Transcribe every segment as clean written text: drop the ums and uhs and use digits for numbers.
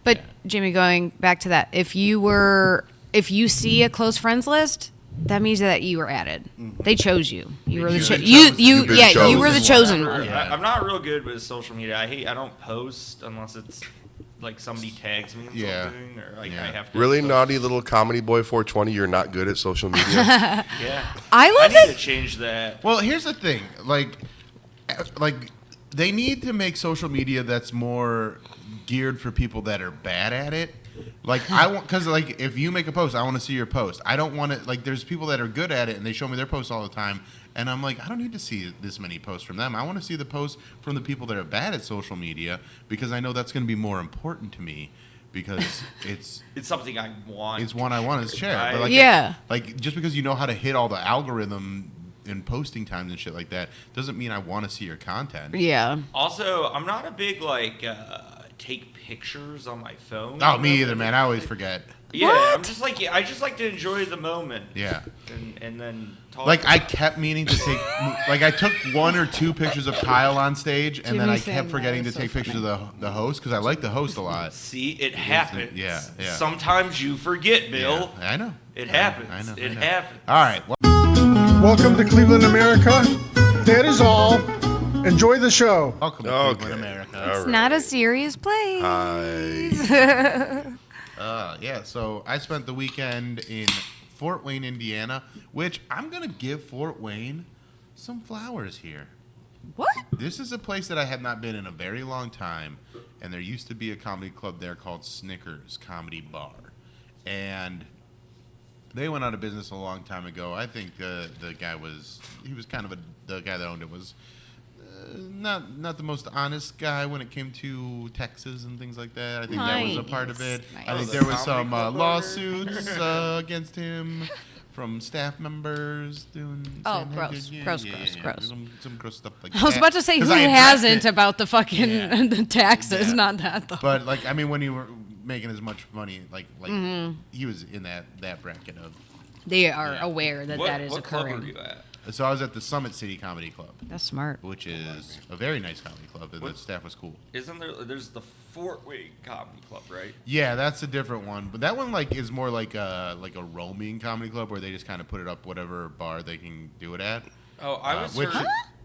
But Jimmy, going back to that, if you see a close friends list, that means that you were added. Mm-hmm. They chose you. You were the you were the chosen one. Yeah. I'm not real good with social media. I don't post unless it's like somebody tags me in something, or like I have to. Really naughty little comedy boy 420. You're not good at social media. Yeah, I need to change that. Well, here's the thing, like they need to make social media that's more geared for people that are bad at it. Like because like if you make a post, I want to see your post. I don't want to like. There's people that are good at it, and they show me their posts all the time, and I'm like, I don't need to see this many posts from them. I want to see the posts from the people that are bad at social media because I know that's going to be more important to me because it's something I want. It's one I want to share. Right. But like, like just because you know how to hit all the algorithm in posting times and shit like that doesn't mean I want to see your content. Yeah. Also, I'm not a big take pictures on my phone. Oh, me either, man. I always forget. Yeah, what? I'm just like I just like to enjoy the moment. Yeah. And then talk. Like I kept meaning to take like I took 1 or 2 pictures of Kyle on stage and then I kept forgetting to take pictures of the host because I like the host a lot. See, it happens. Yeah. Sometimes you forget, Bill. Yeah, I know. It happens. I know. It happens. All right. Welcome to Cleveland, America. That is all. Enjoy the show. Welcome to Cleveland, America. It's not a serious place. Yeah, so I spent the weekend in Fort Wayne, Indiana, which I'm going to give Fort Wayne some flowers here. What? This is a place that I have not been in a very long time, and there used to be a comedy club there called Snickers Comedy Bar. And they went out of business a long time ago. I think the guy was kind of the guy that owned it was not the most honest guy when it came to Texas and things like that. I think that was a part of it. Nice. I think there was some lawsuits against him from staff members doing. Gross. Gross. Some gross stuff like that. I was about to say who hasn't about the fucking the taxes, not that though. But like, I mean, when you were making as much money, like he was in that bracket of. They are aware that that is what occurring. Club are you at? So I was at the Summit City Comedy Club. That's smart. Which is a very nice comedy club, and the staff was cool. Isn't there's the Fort Wayne Comedy Club, right? Yeah, that's a different one. But that one is more like a roaming comedy club where they just kind of put it up whatever bar they can do it at. Oh,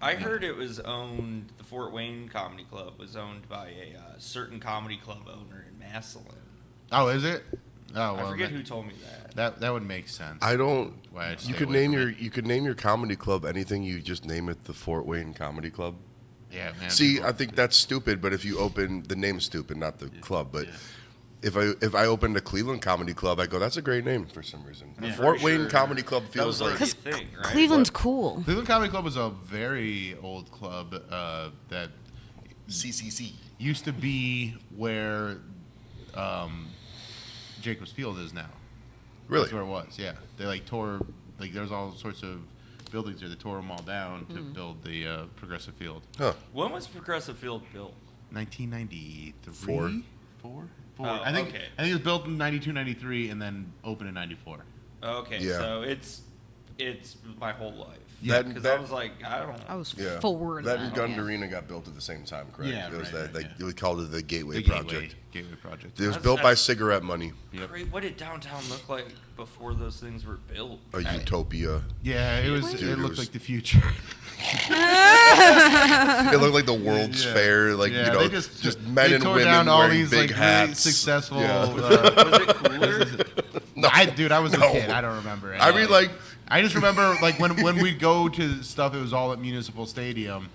I heard it was owned. The Fort Wayne Comedy Club was owned by a certain comedy club owner in Massillon. Oh, is it? Oh, well, I forget who told me that. That would make sense. I don't. You could name your comedy club anything. You just name it the Fort Wayne Comedy Club. Yeah, man. See, I think that's stupid. But if you open the name's stupid, not the club. But if I opened a Cleveland Comedy Club, I go, that's a great name for some reason. Yeah. Fort Wayne Comedy Club feels like because thing, right? Cleveland's cool. Cleveland Comedy Club was a very old club that CCC used to be where Jacobs Field is now. Really? That's where it was. Yeah, they tore there's all sorts of buildings here. They tore them all down to build the Progressive Field. Huh? When was Progressive Field built? 1993. Four. Oh, I think it was built in 92, 93, and then opened in 94. Okay, yeah. So it's my whole life. Yeah, because I was like, I was yeah. forward. That and Gund Arena got built at the same time, correct? Yeah, it was right. we called it the Gateway Project. Gateway Project. It was built by cigarette money. Yep. Great. What did downtown look like before those things were built? A utopia. Yeah, it was. Dude, it looked like the future. It looked like the World's Fair, they just men and tore women down all wearing these big hats. Really successful. Yeah. Was it cooler? No, I was a kid. I don't remember. I mean, I just remember when we'd go to stuff, it was all at Municipal Stadium,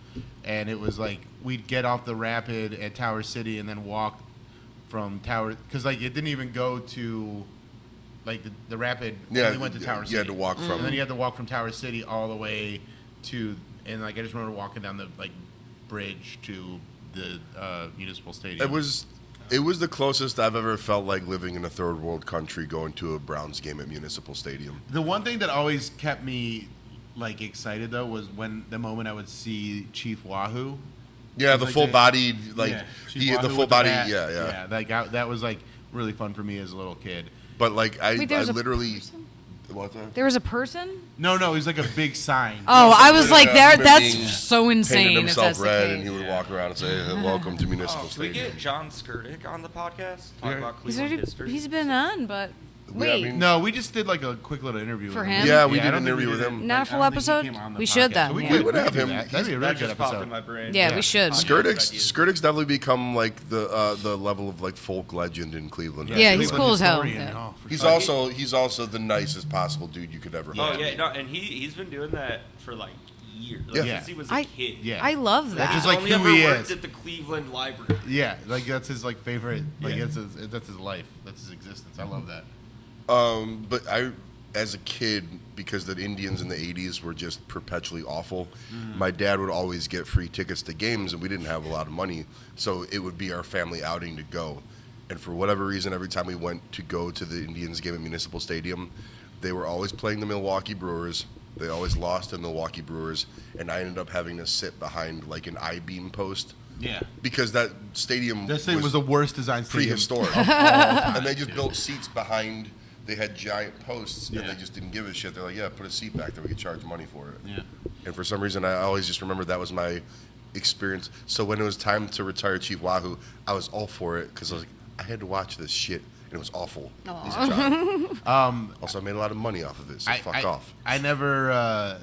and it was we'd get off the Rapid at Tower City and then walk from Tower, because it didn't even go to the Rapid. Yeah, we went to Tower City. You had to walk from, and then you had to walk from Tower City all the way to, and I just remember walking down the bridge to the Municipal Stadium. It was the closest I've ever felt like living in a third world country going to a Browns game at Municipal Stadium. The one thing that always kept me excited though was the moment I would see Chief Wahoo. Yeah, the full bodied the full body. Yeah. That was really fun for me as a little kid. But I literally What's that? There was a person? No, he's like a big sign. Oh, I was like, human that's being so insane. Painted If himself that's the red, case. and he would walk around and say, "Welcome to Municipal Can we Stadium." get John Skirdick on the podcast? Talk about He's Cleveland history. he's been on, but Yeah, I wait, mean- No, we just did like a quick little interview For with him? Yeah, we I did don't an think we interview with did him. it. Not a I full don't think he episode? came on the We should, podcast. though. So we Yeah. could would have do him. that. That'd be a really That good just popped in episode. my brain. yeah, we should. Skirdick's definitely become like the level of like folk legend in Cleveland. Yeah, he's Cleveland cool as hell. historian. Yeah. Oh, for He's sure. also the nicest possible dude you could ever Oh meet. yeah, no, and he's been doing that for like years, like, Yeah. since he was a I- kid. Yeah. I love that. That's just He's like only who ever he worked is. at the Cleveland Library. Yeah, like that's his like favorite. Like Yeah. that's his life. That's his existence. I love that. But I, as a kid, because the Indians in the '80s were just perpetually awful, my dad would always get free tickets to games, and we didn't have a lot of money, so it would be our family outing to go. And for whatever reason, every time we went to go to the Indians game at Municipal Stadium, they were always playing the Milwaukee Brewers. They always lost to the Milwaukee Brewers, and I ended up having to sit behind like an I-beam post Yeah. because that stadium This thing was the worst design stadium prehistoric. of all time. And they just built seats behind. They had giant posts, Yeah. and they just didn't give a shit. They're like, "Yeah, put a seat back there. We could charge money for it." Yeah. And for some reason, I always just remember that was my experience. So when it was time to retire Chief Wahoo, I was all for it because I was like, I had to watch this shit, and it was awful. As a child. Also, I made a lot of money off of it. So fuck off. I never.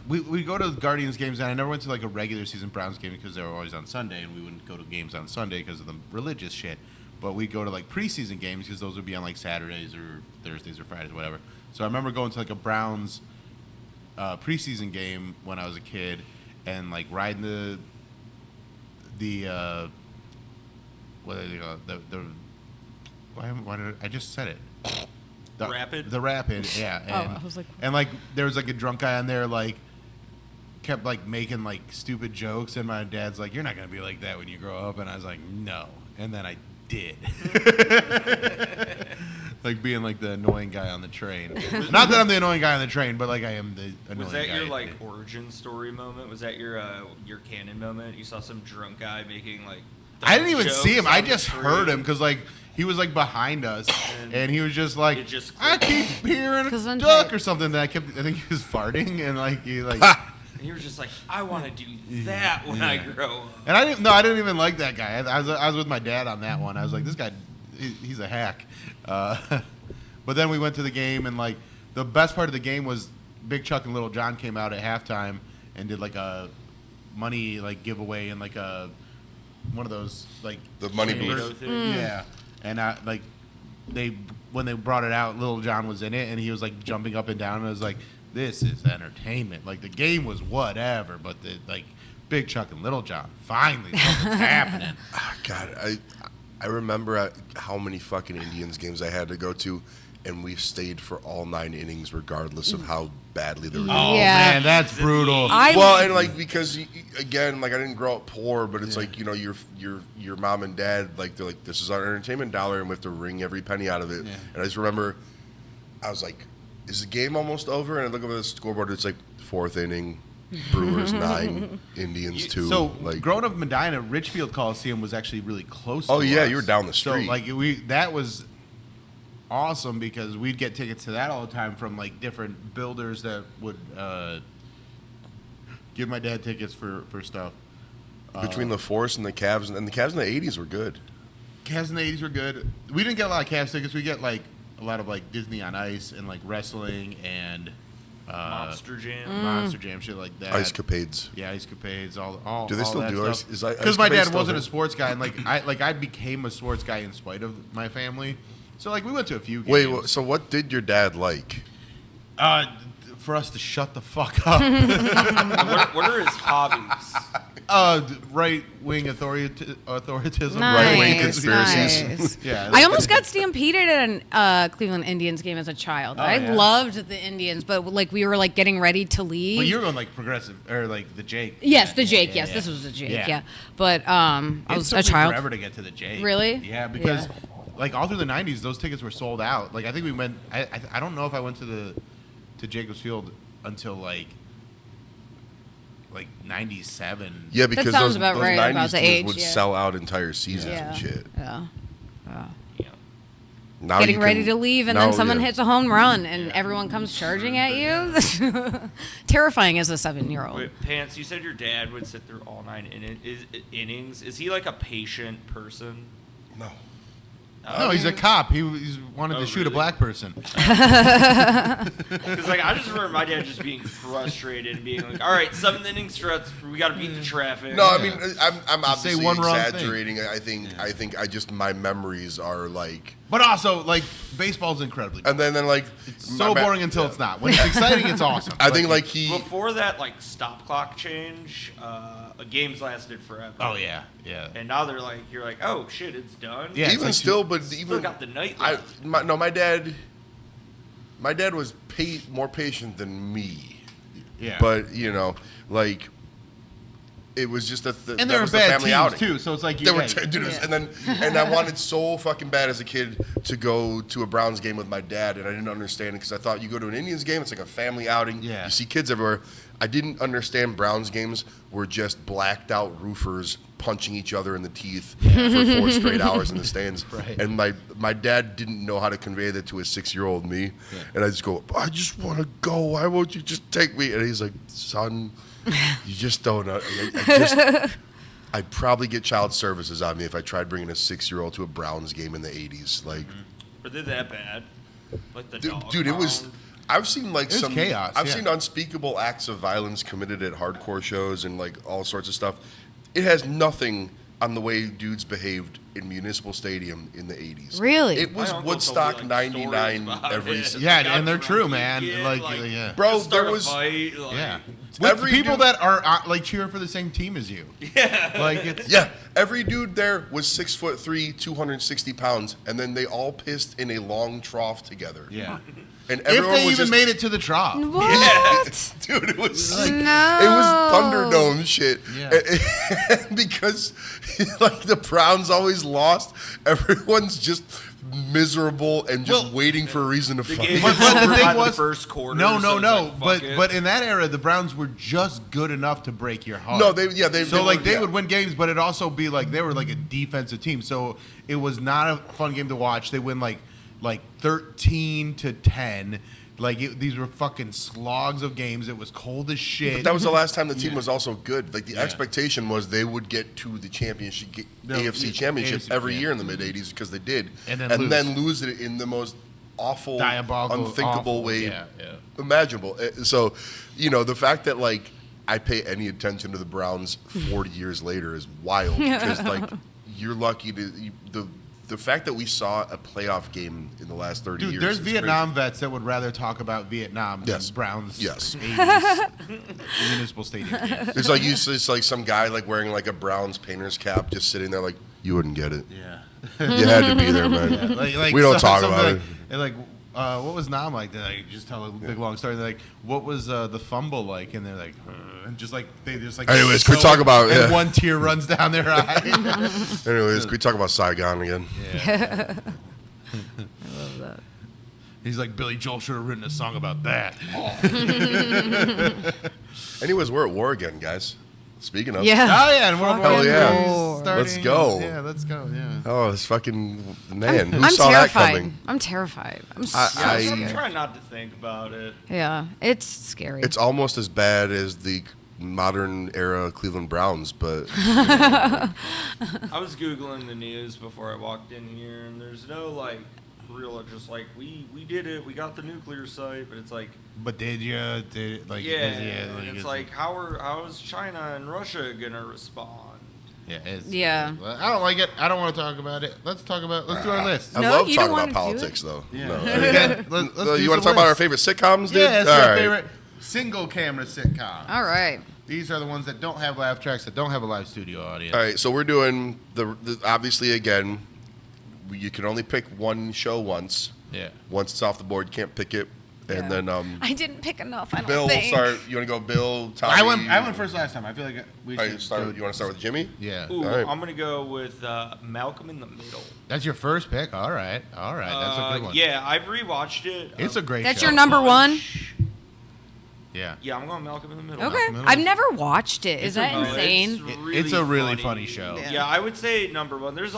We go to Guardians games, and I never went to like a regular season Browns game because they were always on Sunday, and we wouldn't go to games on Sunday because of the religious shit. But we go to like preseason games because those would be on like Saturdays or Thursdays or Fridays or whatever. So I remember going to like a Browns preseason game when I was a kid, and like riding the what do they call it? The why did I just said it? Rapid? The Rapid, yeah. And, I was like- and like there was like a drunk guy on there like kept like making like stupid jokes, and my dad's like, "You're not gonna be like that when you grow up," and I was like, "No," and then I did. Like being like the annoying guy on the train. Not that I'm the annoying guy on the train, but like I am the annoying guy. Was that your like origin story moment? Was that your canon moment? You saw some drunk guy making like. I didn't even jokes see him. I on the just street? heard him because like he was like behind us, and he was just like, It just "I keep hearing a 'Cause I'm duck" tight. or something. That I think he was farting, and like he like. And you were just like, I want to do that when I grow up. And I didn't even like that guy. I was with my dad on that one. I was like, this guy, he's a hack. But then we went to the game, and like the best part of the game was Big Chuck and Little John came out at halftime and did like a money like giveaway and like a one of those like The money chambers. booth. Yeah, and like when they brought it out, Little John was in it, and he was like jumping up and down, and I was like, this is entertainment. Like the game was whatever, but the like Big Chuck and Little John, finally something's happening. God, I remember how many fucking Indians games I had to go to, and we stayed for all 9 innings regardless of how badly they were doing. Oh Yeah. man, that's brutal. Well, and like because again, like I didn't grow up poor, but it's like your mom and dad like they're like this is our entertainment dollar, and we have to wring every penny out of it. Yeah. And I just remember, I was like, is the game almost over? And I look over the scoreboard, it's like 4th inning, Brewers 9, Indians 2. So like growing up in Medina, Richfield Coliseum was actually really close. Oh, to yeah, us. you were down the street. So like that was awesome because we'd get tickets to that all the time from like different builders that would give my dad tickets for stuff. between the Force and the Cavs, and the Cavs in the 80s were good. Cavs in the 80s were good. We didn't get a lot of Cavs tickets. We get like a lot of like Disney on Ice and like wrestling and Monster Jam. Monster Jam, shit like that. Ice Capades. Yeah, Ice Capades, all. Do they all still that do stuff. Ice- is Ice Because my Capades dad still wasn't a there? sports guy, and I became a sports guy in spite of my family. So like we went to a few games. Wait, so what did your dad like? For us to shut the fuck up. What are his hobbies? Right wing authoritism. Right-wing Nice, conspiracies. nice. Yeah, I almost got stampeded at a Cleveland Indians game as a child. I yeah? loved the Indians, but like we were like getting ready to leave. But you were going like progressive or like the Jake. Yes, the Jake. Yeah, Yes, yeah. this was the Jake. Yeah. Yeah, but I It was took a me child. forever to get to the Jake. Really? Yeah, because like all through the '90s, those tickets were sold out. Like I think we went. I don't know if I went to Jacobs Field until like '97. Yeah, because sounds those, about those right, 90s about the teams age, would yeah. sell out entire seasons Yeah. and shit. Yeah. Yeah. Now getting you ready can- to leave, and now, then someone yeah. hits a home run, and everyone comes charging at you. Terrifying as a 7-year-old. Wait, Pants, you said your dad would sit through all 9 innings. Is he like a patient person? No. No, he's a cop. He's wanted to shoot a really? black person. Because like I just remember my dad just being frustrated and being like, "All right, 7 innings stretch. We got to beat the traffic." No, I mean, I'm Just say obviously one wrong thing. exaggerating. I think I just my memories are like, But also, like, baseball's incredibly boring. and then like So boring until it's not. When it's exciting, it's awesome. I think like he. Before that, like stop clock change, games lasted forever. Oh yeah. And now they're like, you're like, oh shit, it's done. Yeah, it's even like still, but Still even got the night I, left. my dad. My dad was more patient than me, Yeah. but like it was just and that there are was the bad family teams outing. too, so it's like There were hey, dude, and I wanted so fucking bad as a kid to go to a Browns game with my dad, and I didn't understand it because I thought you go to an Indians game, it's like a family outing. Yeah. You see kids everywhere. I didn't understand Browns games were just blacked out roofers punching each other in the teeth for 4 straight hours in the stands. Right. And my dad didn't know how to convey that to a 6-year-old me. Yeah. And I just go, I just want to go. Why won't you just take me? And he's like, son, you just don't know. I'd probably get child services on me if I tried bringing a 6-year-old to a Browns game in the 80s. Like, Are they that bad? Like the dog dude, it was. pound? I've seen like was some chaos, I've yeah. seen unspeakable acts of violence committed at hardcore shows and like all sorts of stuff. It has nothing on the way dudes behaved in Municipal Stadium in the 80s. Really? It was My uncle Woodstock told me, like, '99 stories about every. it. Yeah, Like, I and they're was true, around man. kid, Like, yeah. Bro, just start there a was- fight, like, Yeah. With Every people dude- that are like cheering for the same team as you. Yeah. Like it's Yeah, every dude there was 6'3", 260 pounds, and then they all pissed in a long trough together. yeah. And If everyone they was even just, made it to the trough. What? dude, it was like No. it was Thunderdome shit. Yeah. And because like the Browns always lost, everyone's just miserable and just Well, waiting for a reason to The fight. game But was the over thing by was- the first quarter. No. so it's like, fuck it. But in that era, the Browns were just good enough to break your heart. No, they They were- would win games, but it'd also be like they were like a defensive team. So it was not a fun game to watch. They win like 13-10. Like these were fucking slogs of games. It was cold as shit. But that was the last time the team was also good. Like the expectation was they would get to the championship, No, AFC yeah, championship AFC, every yeah. year in the mid '80s because they did, And then then lose it in the most awful, Diabolical, unthinkable awful. way Yeah. imaginable. So, the fact that like I pay any attention to the Browns 40 years later is wild because like you're lucky the fact that we saw a playoff game in the last 30 Dude, years. there's is Vietnam vets that would rather talk about Vietnam Yes. than Browns. Yes. 80s Municipal Stadium games. It's like it's like some guy like wearing like a Browns painter's cap just sitting there like you wouldn't get it. Yeah. You had to be there, man. Like We don't talk something about like, it. and like, what was Nam like? They like just tell a big long story. They're like, what was the fumble like? And they're like, and just like they just like. Anyways, can we talk about- And yeah. one tear runs down their eye. Anyways, can we talk about Saigon again? Yeah. I love that. He's like, Billy Joel should have written a song about that. Anyways, we're at war again, guys. Speaking of. Yeah. Oh yeah, and World War Hell yeah. III 's starting. Let's go. Yeah, let's go. Yeah. Oh, it's fucking man. Who I'm saw terrified. that coming? I'm terrified. I'm so I'm scared. trying not to think about it. Yeah, it's scary. It's almost as bad as the modern era Cleveland Browns, but I was Googling the news before I walked in here, and there's no, like, real, just like, we did it, we got the nuclear site, but it's like, But did you? Did it, like? yeah, is it's like, how is China and Russia going to respond? Yeah. Yeah. I don't like it. I don't want to talk about it. Let's do our list. I No, love you talking don't about wanna do politics, though. Yeah. No, Again, let's do you want some to talk about our lists. favorite sitcoms, dude? Yeah, it's All our right. favorite single camera sitcom. All right. These are the ones that don't have laugh tracks, that don't have a live studio audience. All right, so we're doing the obviously again. You can only pick one show once. Yeah. Once it's off the board, you can't pick it. And Yeah. then I didn't pick enough. I don't Bill will think. start. You want to go, Bill? Tommy? I went first last time. I feel like we All should right, start. go- You want to start with Jimmy? Yeah. Ooh, All right. I'm going to go with Malcolm in the Middle. That's your first pick. All right. That's a good one. Yeah, I've rewatched it. It's a great That's show. your number one. bunch. Yeah. Yeah, I'm going Malcolm in the Middle. Okay. Middle. I've never watched it. Is It's that a- insane? It's a really funny show. Yeah. I would say number one. There's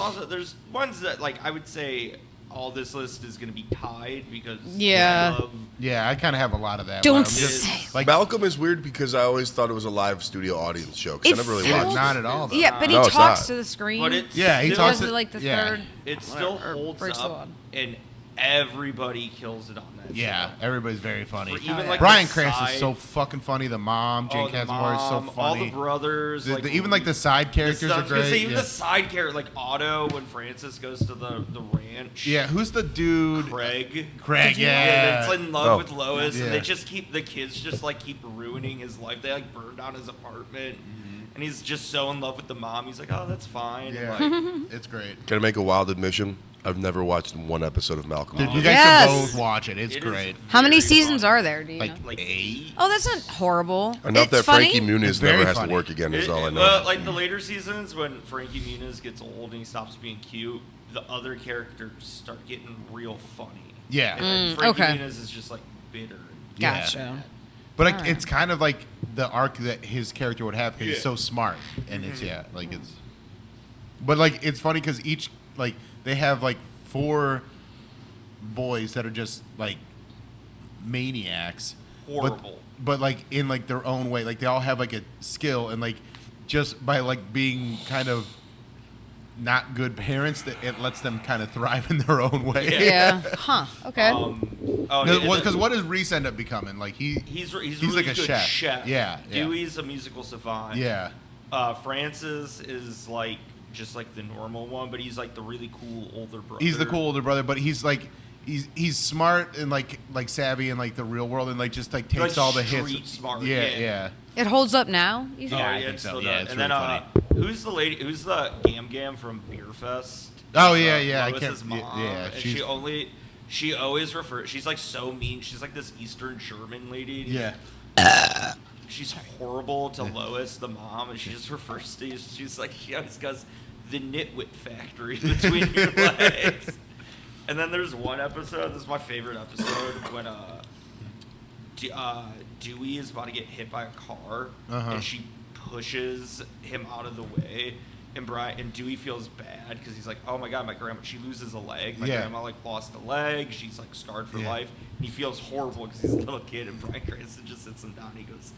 ones that like I would say all this list is going to be tied because Yeah. I love Yeah, I kind of have a lot of that. Don't where I'm just, say. like Malcolm is weird because I always thought it was a live studio audience show because I never really feels- watched not it. at all. Though. Yeah, but No, he it's talks not. to the screen. But it's Yeah, he still, talks Does to like the yeah. third. It still whatever, holds breaks the up, law. and everybody kills it on that Yeah, show. everybody's very funny. For even, yeah. like, Brian the Krantz side- is so fucking funny. The mom, Jane the Casimir, is so mom, funny. all the brothers, Even like the side characters are great. Even Yeah. the side character, like Otto, when Francis goes to the ranch. Yeah, who's the dude? Craig. Craig, Yeah, yeah. that's in love Oh. with Lois, Yeah. and they just keep the kids just like keep ruining his life. They like burn down his apartment, and he's just so in love with the mom. He's like, oh, that's fine. Yeah, And, like, it's great. Can I make a wild admission? I've never watched one episode of Malcolm. Dude, you guys Yes. should both watch it. It's it is great. How many very seasons funny. are there? Do you know? Like 8. Oh, that's not horrible. Enough It's that funny. Frankie Muniz It's very never has funny. to work again is all I know. Well, like the later seasons when Frankie Muniz gets old and he stops being cute, the other characters start getting real funny. Yeah. And then Frankie okay. Muniz is just like bitter. Yeah. Gotcha. But like, Alright. it's kind of like the arc that his character would have because he's Yeah. so smart, and it's like it's. But like, it's funny because each like they have like 4 boys that are just like maniacs. Horrible. But like in like their own way, like they all have like a skill, and like just by like being kind of not good parents, that it lets them kind of thrive in their own way. Yeah. Huh. Okay. Because what does Reese end up becoming? Like he's he's really like a good chef. Yeah, yeah. Dewey's a musical savant. Yeah. Francis is like just like the normal one, but he's like the really cool older brother. He's the cool older brother, but he's like he's smart and like savvy in like the real world, and like just like takes Like all the street hits. smart, Yeah, yeah. yeah. It holds up now. You Oh, think? I yeah, think it so. still Yeah, does. it's And really then who's the lady? Who's the Gam Gam from Beer Fest? Oh yeah, yeah. I Lois's can't. mom. Yeah, And she's she always refers. She's like so mean. She's like this Eastern German lady. yeah. She's horrible to Lois, the mom, and she just refers to. She's like she always goes, the nitwit factory between your legs. And then there's one episode. This is my favorite episode when Dewey is about to get hit by a car, and she pushes him out of the way. And Dewey feels bad because he's like, oh my god, my grandma, she loses a leg. My Yeah. grandma like lost a leg. She's like scarred for Yeah. life. And he feels horrible because he's a little kid. And Bryan Cranston just sits him down. And he goes,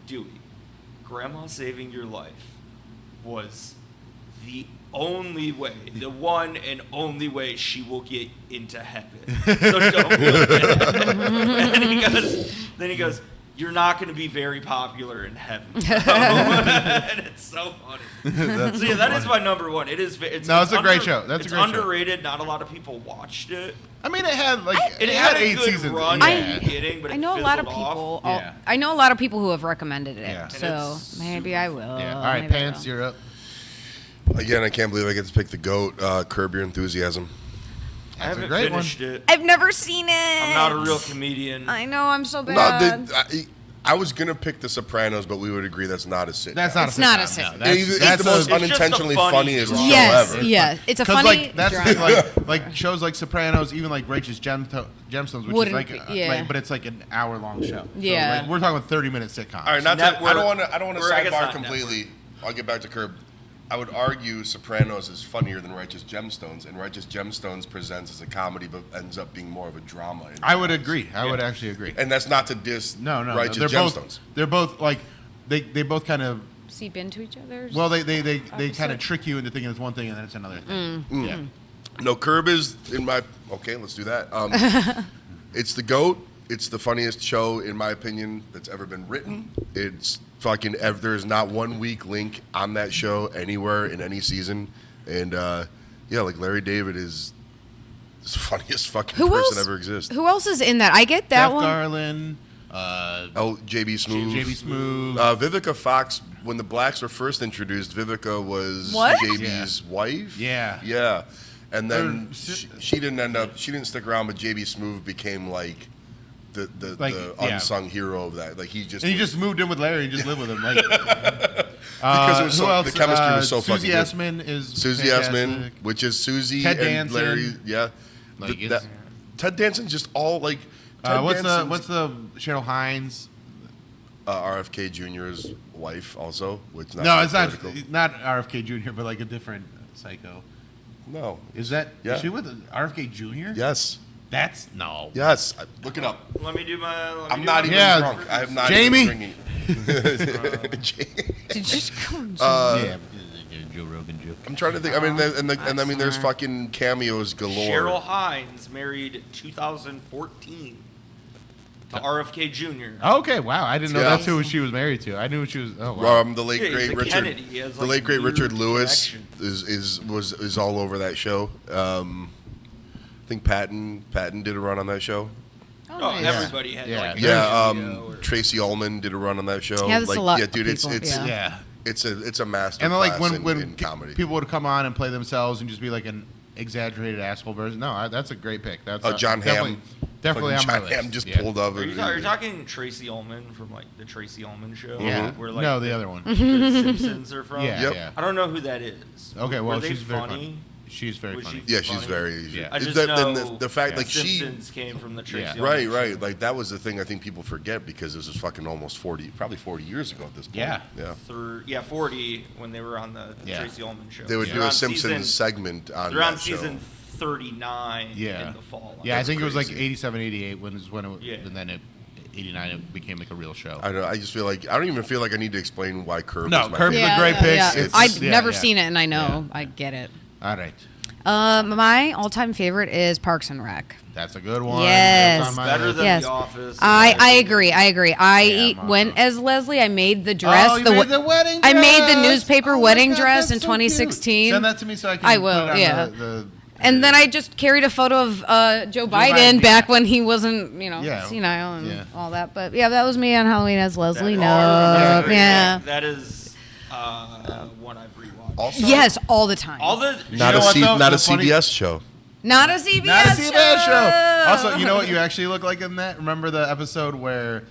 Dewey, grandma saving your life was the only way, the one and only way she will get into heaven. So don't feel bad. And he goes, you're not going to be very popular in heaven. And it's so funny. That's So yeah, that is my number one. It's a great show. That's a it's great show. underrated. Not a lot of people watched it. I mean, it had like It had had a 8 good seasons. run Yeah. in the beginning, but I it know a lot of fizzled off. people. Yeah. I know a lot of people who have recommended it. Yeah. And So it's maybe super I will. Yeah. All right, maybe I Pants, will. you're up. Again, I can't believe I get to pick the GOAT. Curb Your Enthusiasm. I That's a haven't great one. finished it. I've never seen it. I'm not a real comedian. I know. I'm so No, bad. I was gonna pick The Sopranos, but we would agree that's not a sitcom. That's not It's a not a sitcom. sitcom. No, It's the most just a unintentionally funny funniest drama. show yes. ever. Yeah. It's a Because funny. like that's the drama. thing, like shows like Sopranos, even like Righteous Gemstones, which Wouldn't is like, be- yeah. but it's like an hour-long show. Yeah. So, like, we're talking 30-minute sitcoms. All right, I Network. don't want to Or I guess sidebar not completely. I'll get back to Curb. I would argue Sopranos is funnier than Righteous Gemstones, and Righteous Gemstones presents as a comedy, but ends up being more of a drama. I would agree. I would actually agree. And that's not to diss No, Righteous they're Gemstones. They're both like they both kind of Seep into each other's. well they kind Opposite. of trick you into thinking it's one thing and then it's another thing. Yeah. No, Curb is in my. Okay, let's do that. It's the GOAT. It's the funniest show, in my opinion, that's ever been written. It's fucking. There's not one weak link on that show anywhere in any season. And yeah, like Larry David is the funniest fucking who person else ever exists. Who else is in that? I get that Jeff one. Garland, Oh, JB Smoove. JB Smoove. Vivica Fox. When the blacks were first introduced, Vivica was What? JB's wife. Yeah. Yeah. And then Or- she didn't end up. She didn't stick around, but JB Smoove became like the Like, yeah. unsung hero of that. Like he just and he just moved in with Larry and just lived with him. Like, because it was who so, else? the chemistry was so Susie fucking good. Essman is Susie fantastic. Essman, which is Susie Ted and Danson. Larry. Yeah, Like, Th- it's- Ted Danson's just all like. Ted What's Danson's, the Cheryl Hines? RFK Jr.'s wife also? Which No, it's political. not RFK Jr., but like a different psycho. No. Is that Yeah. is she with RFK Jr.? Yes. That's no. Yes. Look it up. Let me do my. I'm not even Yeah. drunk. I have not Jamie? even drinking. Did you just come? Yeah. Joe Rogan joke. I'm trying to think. I mean, and I mean, there's fucking cameos galore. Cheryl Hines married 2014 to RFK Jr. Okay, wow. I didn't know Yeah. that's who she was married to. I knew she was. Oh, wow. The late Yeah, he's great a Richard, Kennedy. He has, the like, late great weird Richard Lewis connection. is all over that show. I think Patton did a run on that show. Oh, nice. everybody had Yeah. like Yeah, HBO or- Tracy Ullman did a run on that show. Yeah, that's a lot Yeah, of dude, it's people, yeah. Yeah. it's a master. And then, like when in comedy. people would come on and play themselves and just be like an exaggerated asshole version. No, that's a great pick. That's John Hamm, definitely on fucking my John list. Hamm just Yeah. pulled up. Are you talking Tracy Ullman from like the Tracy Ullman show? Yeah. Where like No, the other one. the Simpsons are from. Yeah, Yep. yeah. I don't know who that is. Okay, well, Were they she's very funny? funny. She's very Was funny. she- Yeah, she's funny? very. Yeah. I just the, know the fact like she. Simpsons came from the Tracy Yeah. Ullman Right, show. right. Like that was the thing I think people forget because this was fucking almost probably 40 years ago at this point. Yeah. Yeah. 40 when they were on the Yeah. Tracy Ullman show. They would They're do a on Simpsons season- segment on They're on that show. season 39 Yeah. in the fall. Yeah, I That's think it was like crazy. 87, 88 when it, Yeah. and then 89 it became like a real show. I don't know. I just feel like I don't even feel like I need to explain why Curb. No, is my Curb's favorite. a great pick. Yeah. It's- I've yeah, never yeah. seen it, and I know. Yeah. I get it. All right. My all-time favorite is Parks and Rec. That's a good one. Yes. That's on my Better list. than Yes. The Office. I agree. I agree. I Yeah, went as Leslie. I made the dress. Oh, you made the wedding I made the dress. newspaper Oh my wedding God, dress that's in so cute. 2016. Send that to me so I can I will, put it on yeah. the And then I just carried a photo of Joe Biden Biden, back yeah. when he wasn't, Yeah. senile and Yeah. all that. But yeah, that was me on Halloween as Leslie. That- No, yeah. That is one I've rewatched. Also, Yes, all the time. All the not know a what, though? not a The funny- CBS show. Not a CBS, Not a CBS show. show. Also, you know what you actually look like in that? Remember the episode where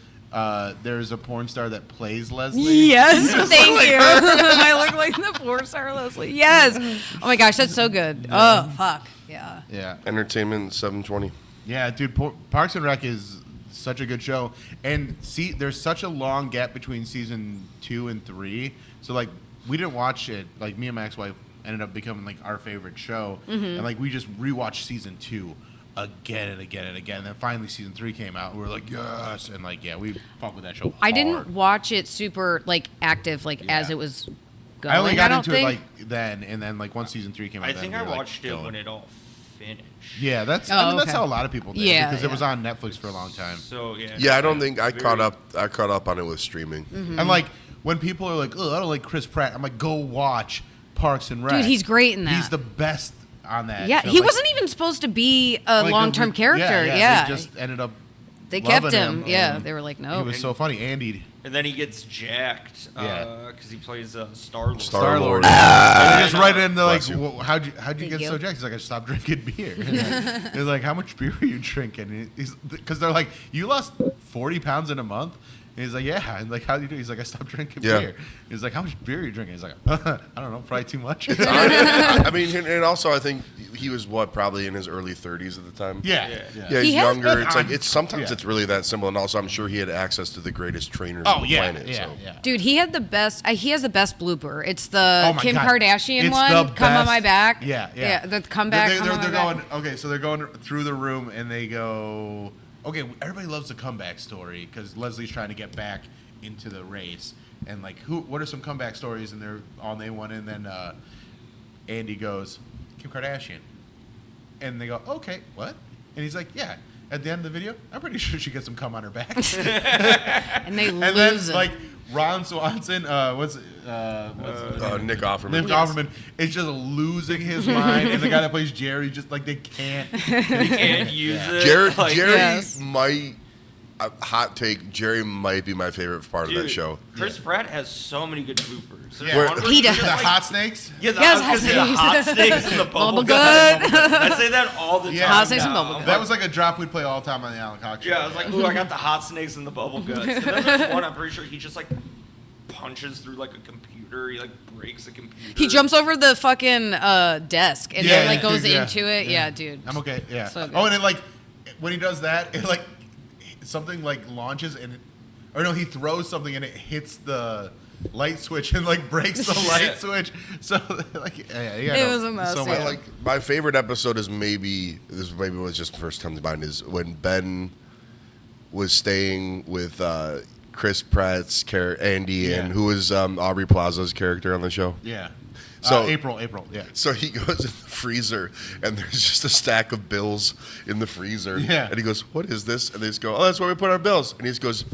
there's a porn star that plays Leslie? Yes, thank you. I look like the porn star Leslie. Yes. Oh my gosh, that's so good. Oh fuck, yeah. Yeah. Entertainment 720. Yeah, dude, Parks and Rec is such a good show. And see, there's such a long gap between season 2 and 3. So, like, we didn't watch it. Like, me and my ex-wife ended up becoming, like, our favorite show. And, like, we just rewatched season 2 again and again and again. And then finally season 3 came out. And we were like, yes. And, like, yeah, we fucked with that show I hard. didn't watch it super like active like Yeah. as it was going. I only got don't into it, think. like, then. And then, like, once season 3 came out, I think then I we were, like, watched it going. when it all finished. Yeah, that's Oh, that's okay. how a lot of people did. Yeah, because it yeah. was on Netflix for a long time. So yeah. Yeah, I don't think I Very- caught up. I caught up on it with streaming. Mm-hmm. And like when people are like, "Oh, I don't like Chris Pratt," I'm like, "Go watch Parks and Rec." Dude, he's great in that. He's the best on that. Yeah, show. he Like- wasn't even supposed to be a like, long-term character. Yeah, Yeah, They just ended up. they kept loving him. Yeah, and they were like, no. He was so funny. Andy. And then he gets jacked Yeah. because he plays Star-Lord. Star-Lord. And they just right into like, Bless you. well, how'd you Thank get you. so jacked? He's like, I stopped drinking beer. He's like, how much beer are you drinking? Because they're like, you lost 40 pounds in a month. And he's like, yeah. And like, how do you do? He's like, I stopped drinking Yeah. beer. He's like, how much beer are you drinking? He's like, I don't know, probably too much. I mean, and also I think he was probably in his early 30s at the time. Yeah. Yeah, he's He has younger. been It's like on- it's sometimes yeah. it's really that simple, and also I'm sure he had access to the greatest trainers Oh on the yeah, planet. yeah, so. yeah. Dude, he had the best. He has the best blooper. It's the Oh my Kim God. Kardashian It's one. the Come on best. my back. Yeah. the comeback. They're, come on they're my going. back. Okay, so they're going through the room and they go. Okay, everybody loves the comeback story because Leslie's trying to get back into the race, and like, what are some comeback stories? And they're all name one, and then Andy goes, Kim Kardashian, and they go, okay, what? And he's like, yeah. At the end of the video, I'm pretty sure she gets some cum on her back. And they And then lose it. like Ron Swanson, Nick Nick Offerman. Offerman is just losing his mind, and the guy that plays Jerry just like they can't. Can't use it. Jerry Like, Yes. might. Hot take. Jerry might be my favorite part of that dude, show. Chris Pratt has so many good bloopers. There's Yeah. one where He he's does. just The like- hot snakes. Yeah, the, Yes, I was gonna say the hot hot snakes. snakes and the bubble Bubble gut. gut. I say that all the time. Yeah. Hot snakes and now. bubble gut. That was like a drop we'd play all the time on the Alan Cox show. Yeah, I was like, ooh, I got the hot snakes and the bubble guts. And then there's one, I'm pretty sure he just like punches through like a computer. He like breaks a computer. He jumps over the fucking desk and then like goes yeah, into it. Yeah, dude. I'm okay. Yeah. So good. Oh, and then like when he does that, it like something like launches and, or no, he throws something and it hits the light switch and like breaks the light switch. So like It was a mess, So yeah. Like my favorite episode is maybe was just the first time to mind is when Ben was staying with Chris Pratt's character Andy and who was Aubrey Plaza's character on the show. Yeah. So April, yeah. So he goes in the freezer and there's just a stack of bills in the freezer. Yeah. And he goes, "What is this?" And they just go, "Oh, that's where we put our bills." And he just goes,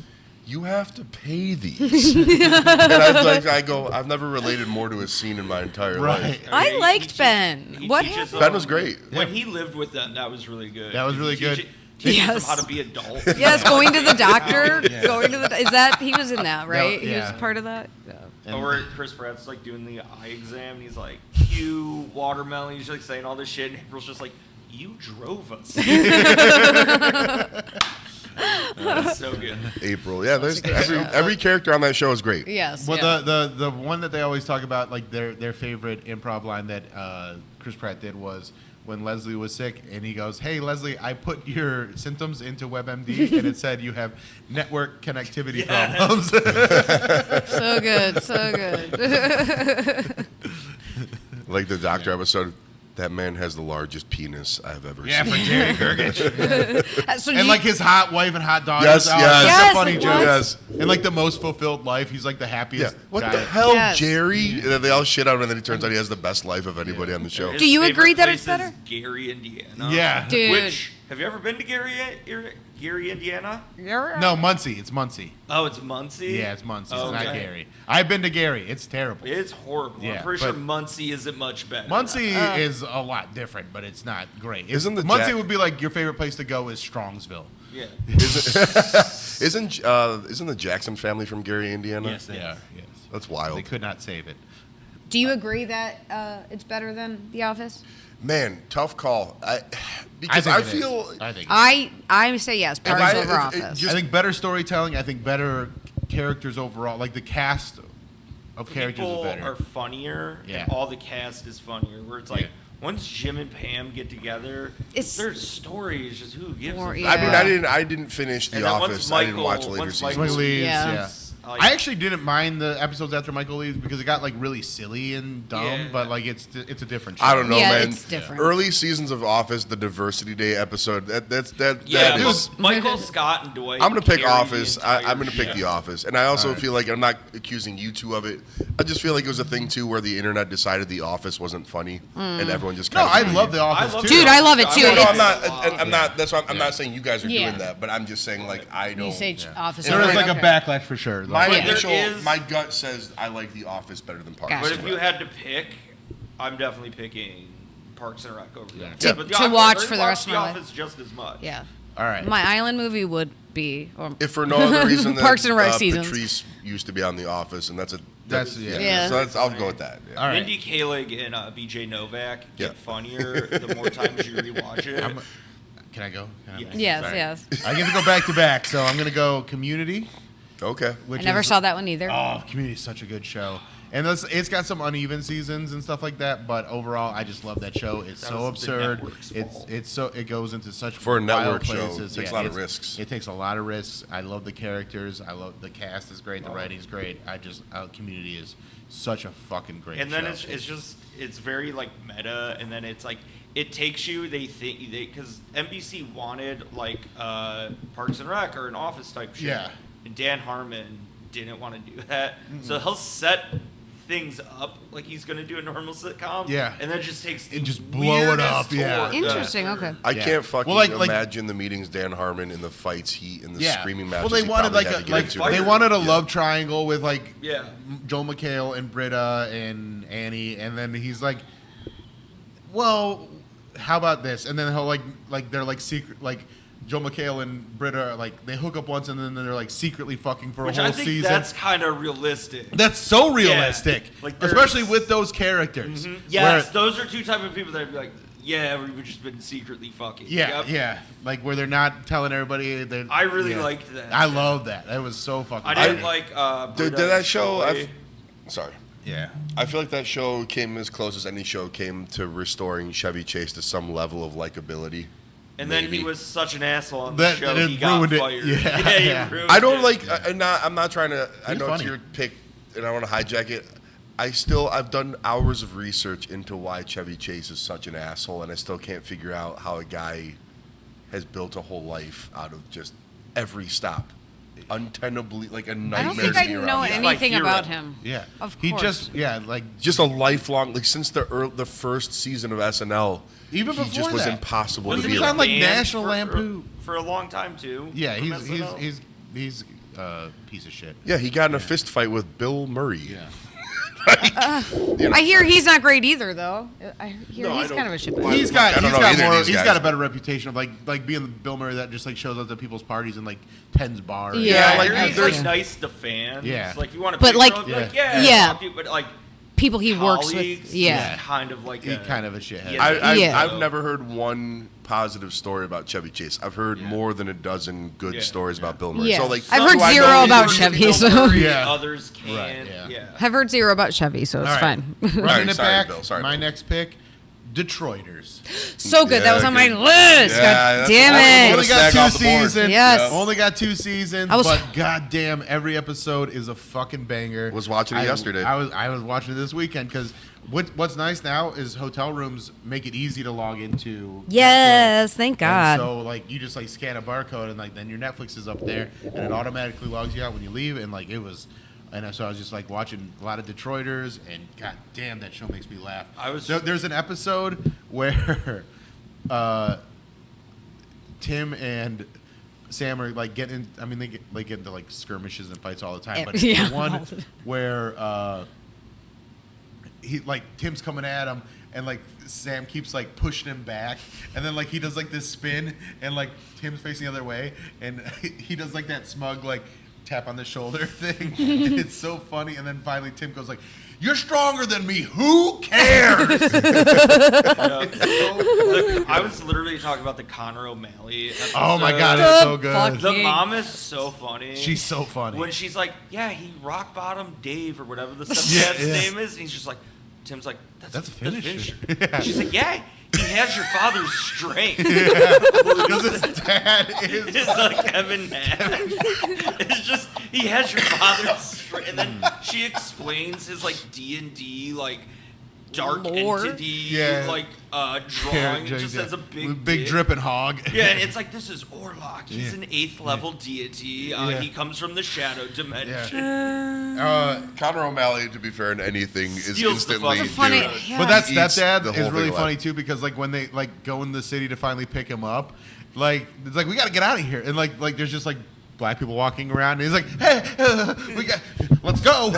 "You have to pay these." And I go, I've never related more to a scene in my entire life. I liked Ben. He What teaches happened? Ben was great. When he lived with them, that was really good. That was really good. Teaches them Yes. how to be adult. Yes, going to the doctor. Going to the. Is that he was in that, right? No, He yeah. was part of that. Yeah. Or Chris Pratt's like doing the eye exam, and he's like, "Cue watermelon." He's like saying all this shit, and April's just like, "You drove us." That's so good. April. Yeah, there's every character on that show is great. Yes. Well, yeah. the one that they always talk about, like their favorite improv line that Chris Pratt did was when Leslie was sick, and he goes, "Hey Leslie, I put your symptoms into WebMD, and it said you have network connectivity problems." So good. So good. Like the doctor episode, that man has the largest penis I've ever Yeah, seen. for Jerry Gergich. So And like his hot wife and hot daughter. Yes, Oh, yes. that's Yes, a funny it joke. was. Yes. And like the most fulfilled life, he's like the Yeah. happiest. What guy. the hell, Yes. Jerry? And then they all shit out him, and then it turns out he has the best life of anybody on the show. His Do you favorite agree that it's place is better? Gary, Indiana. Yeah. Dude. Which have you ever been to Gary, Indiana? No, Muncie. It's Muncie. Oh, it's Muncie. Yeah, it's Muncie. Oh, It's not okay. Gary. I've been to Gary. It's terrible. It's horrible. Yeah, I'm pretty sure but- Muncie isn't much better. Muncie is a lot different, but it's not great. Isn't the Muncie Jack- would be like your favorite place to go is Strongsville. Yeah. Isn't the Jackson family from Gary, Indiana? Yes, they are. Yes. That's They wild. could not save it. Do you agree that it's better than The Office? Man, tough call. Because I it is. feel I think. I say yes. Parks I- over if- Office. just- I think better storytelling. I think better characters overall. Like the cast of characters People is better. are funnier, Yeah. and all the cast is funnier. Where it's like, Yeah. once Jim and Pam get together, It's- their story is just who gives Or- a yeah. fuck. I mean, I didn't finish The And then once Office. I didn't watch later once seasons. Michael leaves, Yeah. yeah. Like, I actually didn't mind the episodes after Michael leaves because it got like really silly and dumb, Yeah. but like it's a different show. I don't know, Yeah, man. it's different. Early seasons of Office, the Diversity Day episode. That yeah, is. Michael Scott and Dwight. I'm gonna pick carried the Office. entire I'm gonna pick show. The Office, and I also Alright. feel like I'm not accusing you two of it. I just feel like it was a thing too, where the internet decided The Office wasn't funny, and everyone just No, kind of. I love The Office love too. Dude, I love it too. No, It's- I'm not. It's- I'm not. That's why I'm not saying you guys are Yeah. doing that, but I'm just saying like I don't. You say Office There over was like okay. a backlash for sure. My But initial, there is- my gut says I like The Office better than Parks. Gotcha. But and if you Rec. had to pick, I'm definitely picking Parks and Rec over The Office. To- But The to Office- watch I for the watch rest of The my life. Office just as much. Yeah. All right. My island movie would be. If for no other reason than Parks and Rec seasons. Patrice used to be on The Office, and that's yeah. Yeah. So I'll go with that. Yeah. All right. Mindy Kaling and BJ Novak get Yeah. funnier the more times you rewatch it. Can I go? Can I- Yes. Yes, Sorry. yes. I get to go back to back, so I'm gonna go Community. Okay. Which I never is- saw that one either. Oh, Community is such a good show. And it's got some uneven seasons and stuff like that, but overall, I just love that show. It's That so was the absurd. network's fault. It goes into such For a wild network show, places. it takes a lot of it's- risks. It takes a lot of risks. I love the characters. I love the cast is great. The Oh. writing's great. Community is such a fucking great And then show. it's very like meta, and then it's like it takes you. Because NBC wanted like Parks and Rec or an Office type shit. Yeah. And Dan Harmon didn't want to do that, so he'll set things up like he's gonna do a normal sitcom. Yeah. And then just takes the And just blow it up, weirdest yeah. tour. Interesting. Okay. I Yeah. can't fucking Well, like- imagine the meetings Dan Harmon in the fights he in the screaming matches. Well, they he wanted probably like had to get into. they wanted a love triangle with like Yeah. Joel McHale and Britta and Annie, and then he's like, "Well, how about this?" And then he'll like they're like secret like Joel McHale and Britta are like they hook up once and then they're like secretly fucking for Which a whole I think season. that's kind of realistic. That's so realistic, Like, there's- especially with those characters. Yes, Where- those are two type of people that would be like, yeah, we've just been secretly fucking. yeah, Yep. yeah, like where they're not telling everybody. I really yeah. liked that. I love that. That was so fucking. I didn't great. like. Did Britta that and show? Troy. Sorry. Yeah. I feel like that show came as close as any show came to restoring Chevy Chase to some level of likability. And then Maybe. he was such an asshole on the That- show. it He got ruined it. fired. Yeah, he yeah. ruined I don't it. like. I'm not trying to. I He's know it's funny. your pick. and I want to hijack it. I've done hours of research into why Chevy Chase is such an asshole, and I still can't figure out how a guy has built a whole life out of just every stop. Untenably, like a I nightmare. don't think I to be know around. anything hero. about him. Yeah. Of He course. Just a lifelong, like since the first season of SNL, Even he before just was that. impossible Was to he be was on, around. like, banned National Lampoon. for a long time too? Yeah, from he's SNL? a piece of shit. Yeah, he got in a fist fight with Bill Murray. Yeah. I hear he's not great either, though. I hear No, I he's don't- kind of a shitbag. Well, He's I got don't know either of these he's guys, got a but- better reputation of like being the Bill Murray that just like shows up to people's parties and like tends bar. Yeah, like, he's there's- like nice to fans. Yeah. Like you want to, But, like- Yeah. talk to you, but like People he works colleagues, with. Yeah. he's kind of like He's kind of a shithead. Yeah. Yeah. I've never heard one positive story about Chevy Chase. I've heard more than a dozen good Yeah. stories about Bill Murray. Yeah. So, like, I've do heard I zero know about anything? Chevy, so- Yeah. Others can. Right, yeah. I've heard zero about Chevy, so it's All right. fine. Running it Sorry, back. Bill. Sorry, my Bill. next pick, Detroiters. So good. Yeah, That was on my good. list. Yeah, God that's damn the one it. I'm Only gonna got snag off two the board. seasons. Yes. Only got 2 seasons, I was- but goddamn, every episode is a fucking banger. Was watching it yesterday. I was watching it this weekend because what's nice now is hotel rooms make it easy to log into. Yes, thank And God. so like you just like scan a barcode and like then your Netflix is up there and it automatically logs you out when you leave and like it was. And so I was just like watching a lot of Detroiters, and god damn, that show makes me laugh. There's an episode where Tim and Sam are like getting. I mean, they get into like skirmishes and fights all the time. But Yeah. the one where he like Tim's coming at him, and like Sam keeps like pushing him back, and then like he does like this spin, and like Tim's facing the other way, and he does like that smug like tap on the shoulder thing. And it's so funny, and then finally Tim goes like, "You're stronger than me. Who cares?" I was literally talking about the Connor O'Malley episode. Oh my god, it's so Fuck. good. The mom is so funny. She's so funny. When she's like, yeah, he rock bottom Dave or whatever the stepdad's Yeah. name is, and he's just like, Tim's like, That's a the finisher. She's like, yeah, he has your father's strength. Because his dad is. It's like Kevin Nash. It's just he has your father's strength, and then she explains his like D&D like dark Lore. entity Yeah. like drawing. It just has a big dick. dripping hog. Yeah, and it's like this is Orlok. He's Yeah. an 8th level deity. Yeah. He comes from the shadow dimension. Connor O'Malley, to be fair, in anything is Steals the instantly. fucking Funny. dude, Yeah. But that He eats stepdad the is whole really thing funny alive. too because like when they like go in the city to finally pick him up, like it's like we got to get out of here, and like there's just like black people walking around, and he's like, "Hey, let's go."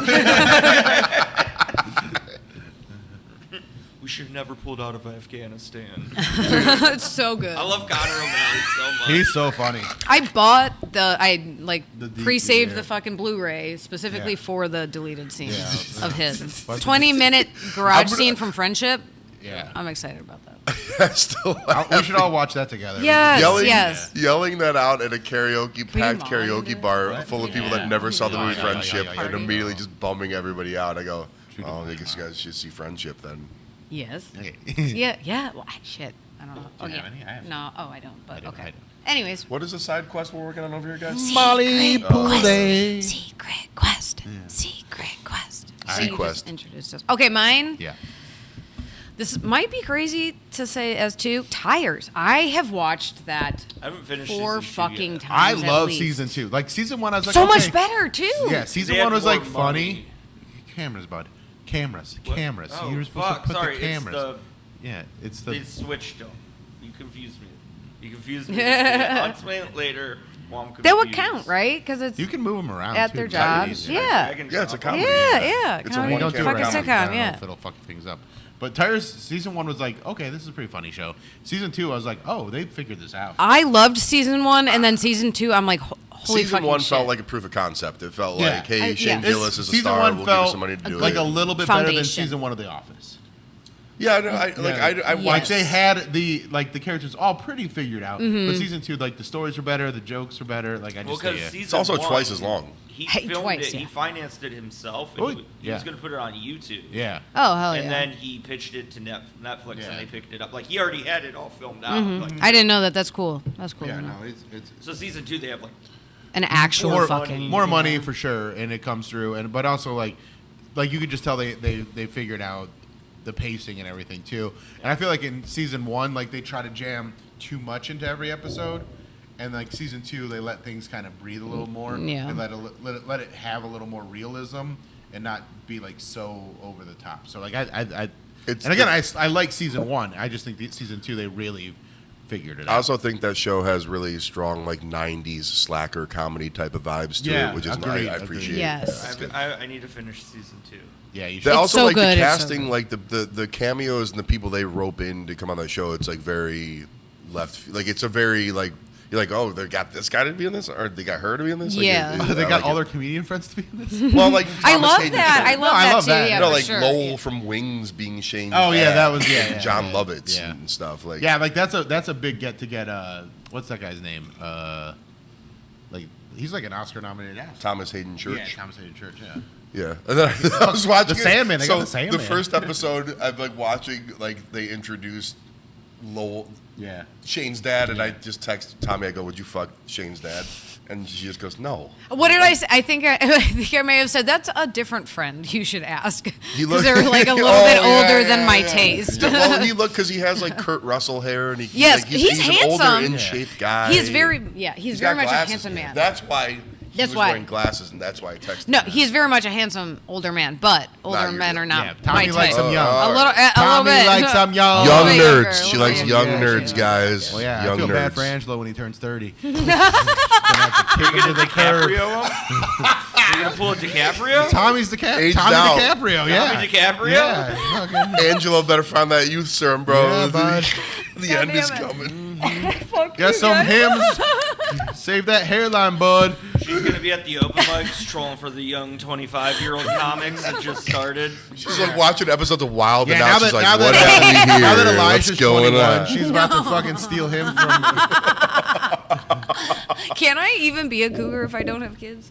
We should have never pulled out of Afghanistan. It's so good. I love Connor O'Malley so much. He's so funny. I bought The pre-saved DVD, the fucking Blu-ray specifically Yeah. for the deleted scenes Yeah. of his But- 20-minute garage I'm gonna- scene from Friendship. Yeah. I'm excited about that. Still We should all watch that together. Yes, yelling, yes. yelling that out at a packed mind? karaoke bar What? full of people Yeah. that never saw the movie yeah, Friendship, yeah, and yeah. immediately just bumming everybody out. I go, Should we do oh, I mine guess you guys should see Friendship then. Yes. Okay. Yeah. Well, shit. I don't know. Do you Okay. have any? I have No. Oh, I don't. But I don't, okay. I don't. Anyways. What is the side quest we're working on over here, guys? Molly Poulet. Secret quest. Secret quest. So you Sequest. just introduced us. Okay, mine. Yeah. This might be crazy to say as two tires. I have watched that I haven't finished 4 season 2 fucking yet. I times. at love least. season 2. Like season 1, I was like, So okay. much better too. Yeah, season They had 1 was more like funny. money. Cameras, bud. Cameras. What? Cameras. Oh, you were supposed fuck, to put sorry, the cameras. It's Yeah, it's they the. switched them. You confused me. I'll explain it later. While I'm confused. That would count, right? Because it's You can move them around at too. their It's not jobs. easy. Yeah. Yeah, it's a comedy. Yeah. It's a Comedy. one Don't do it camera Fucking comedy. around. I sitcom. don't know Yeah. if it'll fuck things up. But Tires season 1 was like, okay, this is a pretty funny show. Season 2, I was like, oh, they figured this out. I loved season 1, and then season 2, I'm like, holy Season fucking 1 shit. felt like a proof of concept. It felt Yeah. like, hey, Shane yeah. Gillis is a Season star. 1 We'll give you felt some money to do like it. a little bit better than Foundation. season 1 of The Office. Yeah, no, I Yes. watched. They had the characters all pretty figured out. But season 2, like the stories were better, the jokes were better. Like I Well, just because yeah. season It's also 1, twice as long. He Hey, filmed twice, it. yeah. He financed it himself. And Oh, he was yeah. going to put it on YouTube. Yeah. Oh, hell And yeah. then he pitched it to Netflix, Yeah. and they picked it up. Like he already had it all filmed out. Like, I didn't know that. That's cool. That's cool. Yeah, to know. no, it's so season 2, they have like an actual more, fucking more money for sure, and it comes through. But also like you could just tell they figured out the pacing and everything too. And I feel like in season 1, like they try to jam too much into every episode, and like season 2, they let things kind of breathe a little more, Yeah. and let it have a little more realism and not be like so over the top. So like I like season 1. I just think season 2 they really figured it out. I also think that show has really strong like '90s slacker comedy type of vibes to it, which is agreed, I appreciate. agreed. Yes. I need to finish season 2. Yeah, you They should. also so like good, the it's so casting, good. like the cameos and the people they rope in to come on the show. It's like very left. Like it's a very like you're like, oh, they got this guy to be in this, or they got her to be in this. Like, Yeah. They I got like all it. their comedian friends to be in this. Well, like I Thomas love Hayden that. Church. I love I that love too. that. Yeah, You know, for like sure. Lowell from Wings being Shane's Oh, yeah, dad, that was- yeah, and yeah, John yeah. Lovitz Yeah. and stuff. Like Yeah, like that's a big get to get. What's that guy's name? Like he's like an Oscar nominated actor. Thomas Hayden Church. Yeah, Thomas Hayden Church. Yeah. Yeah, and then I was watching The it. Sandman, they got So the Sandman. the first episode, I'm like watching, like they introduced Lowell, Yeah. Shane's dad, and I just text Tommy. I go, "Would you fuck Shane's dad?" And she just goes, "No." What did I say? I think I may have said that's a different friend you should ask He because looked- they're like a little Oh, bit yeah, older yeah, than my yeah. taste. Yeah, well, he looked because he has like Kurt Russell hair, and Yes, like, he's an older, handsome. in shape guy. He's very he's very got much a glasses. handsome man. That's why he That's was why. wearing glasses, and that's why I texted. No, him. he's very much a handsome older man, but older you're men good. are not Yeah, my Tommy likes type. them young. A little Tommy bit. likes them young. young little bit younger, nerds. a She little likes bit young younger. nerds, guys. Well, yeah, young I feel nerds. bad for Angelo when he turns 30. Gonna have to kick him to the curb. DiCaprio him? You gonna pull a DiCaprio? Tommy's Aged Tommy out. DiCaprio. Yeah. Tommy DiCaprio? Yeah. fucking- Angelo better find that youth serum, bro. Yeah, bud. The God end is damn it. coming. Got some hymns. Save that hairline, bud. She's gonna be at the open mics trolling for the young 25-year-old comics that just started. She's like watching episodes of Wild, and Yeah, now she's like, now "What happened here? now that What's Elijah's going 21, on?" she's about to fucking steal him from. Can I even be a cougar if I don't have kids?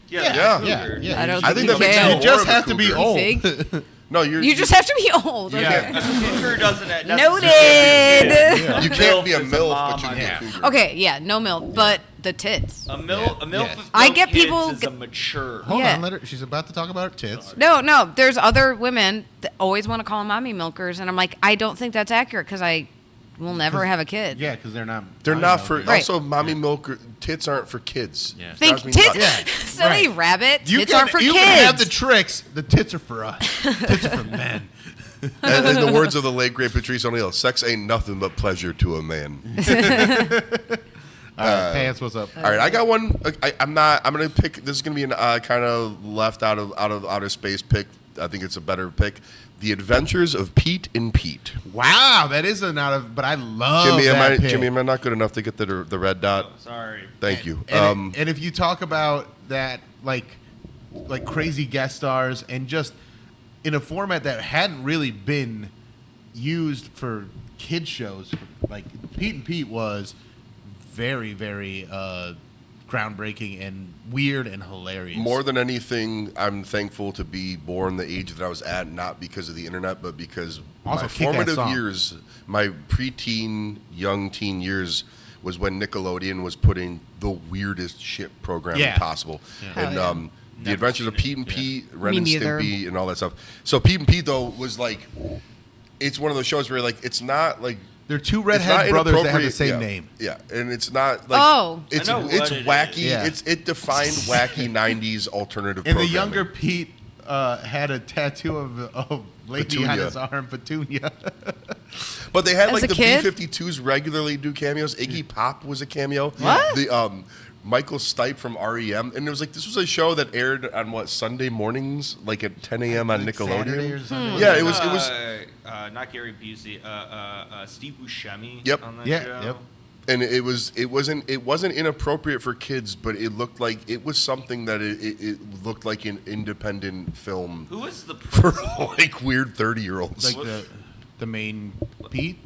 Yeah. Yeah. I don't I think think that you makes can. you You just more of a have to be cougar. old. Fig? No, You just have to be old. Okay. Yeah, a cougar doesn't necessarily Noted. be a kid. You can't be a is a MILF, mom, but you I can be a mean. cougar. Okay, yeah, no milk, but the tits. A MILF Yeah. with I no get kids people is get- a mature. Hold Yeah. on, let her. She's about to talk about her tits. No, there's other women that always want to call them mommy milkers, and I'm like, I don't think that's accurate because I will never have a kid. Yeah, because they're not. They're not for. Right. Also, mommy milk tits aren't for kids. Yeah. Think Drives me tits, nuts. Yeah, silly right. rabbit. You Tits can, aren't for you kids. can have the tricks. The tits are for us. Tits are for men. And in the words of the late great Patrice O'Neill, sex ain't nothing but pleasure to a man. All right, Pants, what's up? All right, I got one. I'm gonna pick. This is gonna be an kind of left out of outer space pick. I think it's a better pick. The Adventures of Pete and Pete. Wow, that is a not of, but I love Jimmy, that pick. am I not good enough to get the red dot? Sorry. Thank you. And if you talk about that, like crazy guest stars, and just in a format that hadn't really been used for kid shows, like Pete and Pete was very, very groundbreaking and weird and hilarious. More than anything, I'm thankful to be born the age that I was at, not because of the internet, but because Also, my kick-ass formative song. years, my preteen, young teen years, was when Nickelodeon was putting the weirdest shit programming Yeah. possible. Hell And yeah. The Adventures of Pete and Pete, Ren Me and neither. Stimpy, and all that stuff. So Pete and Pete, though, was like, it's one of those shows where like it's not like They're two it's redhead not brothers that have the inappropriate- same yeah, name. Yeah, and it's not like Oh. it's I know what it's it wacky. is. Yeah. It defined wacky '90s alternative. And the programming. younger Pete had a tattoo of Lady on Petunia. his arm, Petunia. But they had As like a the kid? B-52s regularly do cameos. Iggy Pop was a cameo. What? The Michael Stipe from REM, and it was like this was a show that aired on Sunday mornings, like at 10 a.m. on Saturday or Nickelodeon. Sunday. Yeah, it was. Not Gary Busey. Steve Buscemi. Yep. On that Yeah, show. yep. And it wasn't inappropriate for kids, but it looked like it was something that it looked like an independent film Who was the for principal? like weird 30-year-olds. Like the main Pete.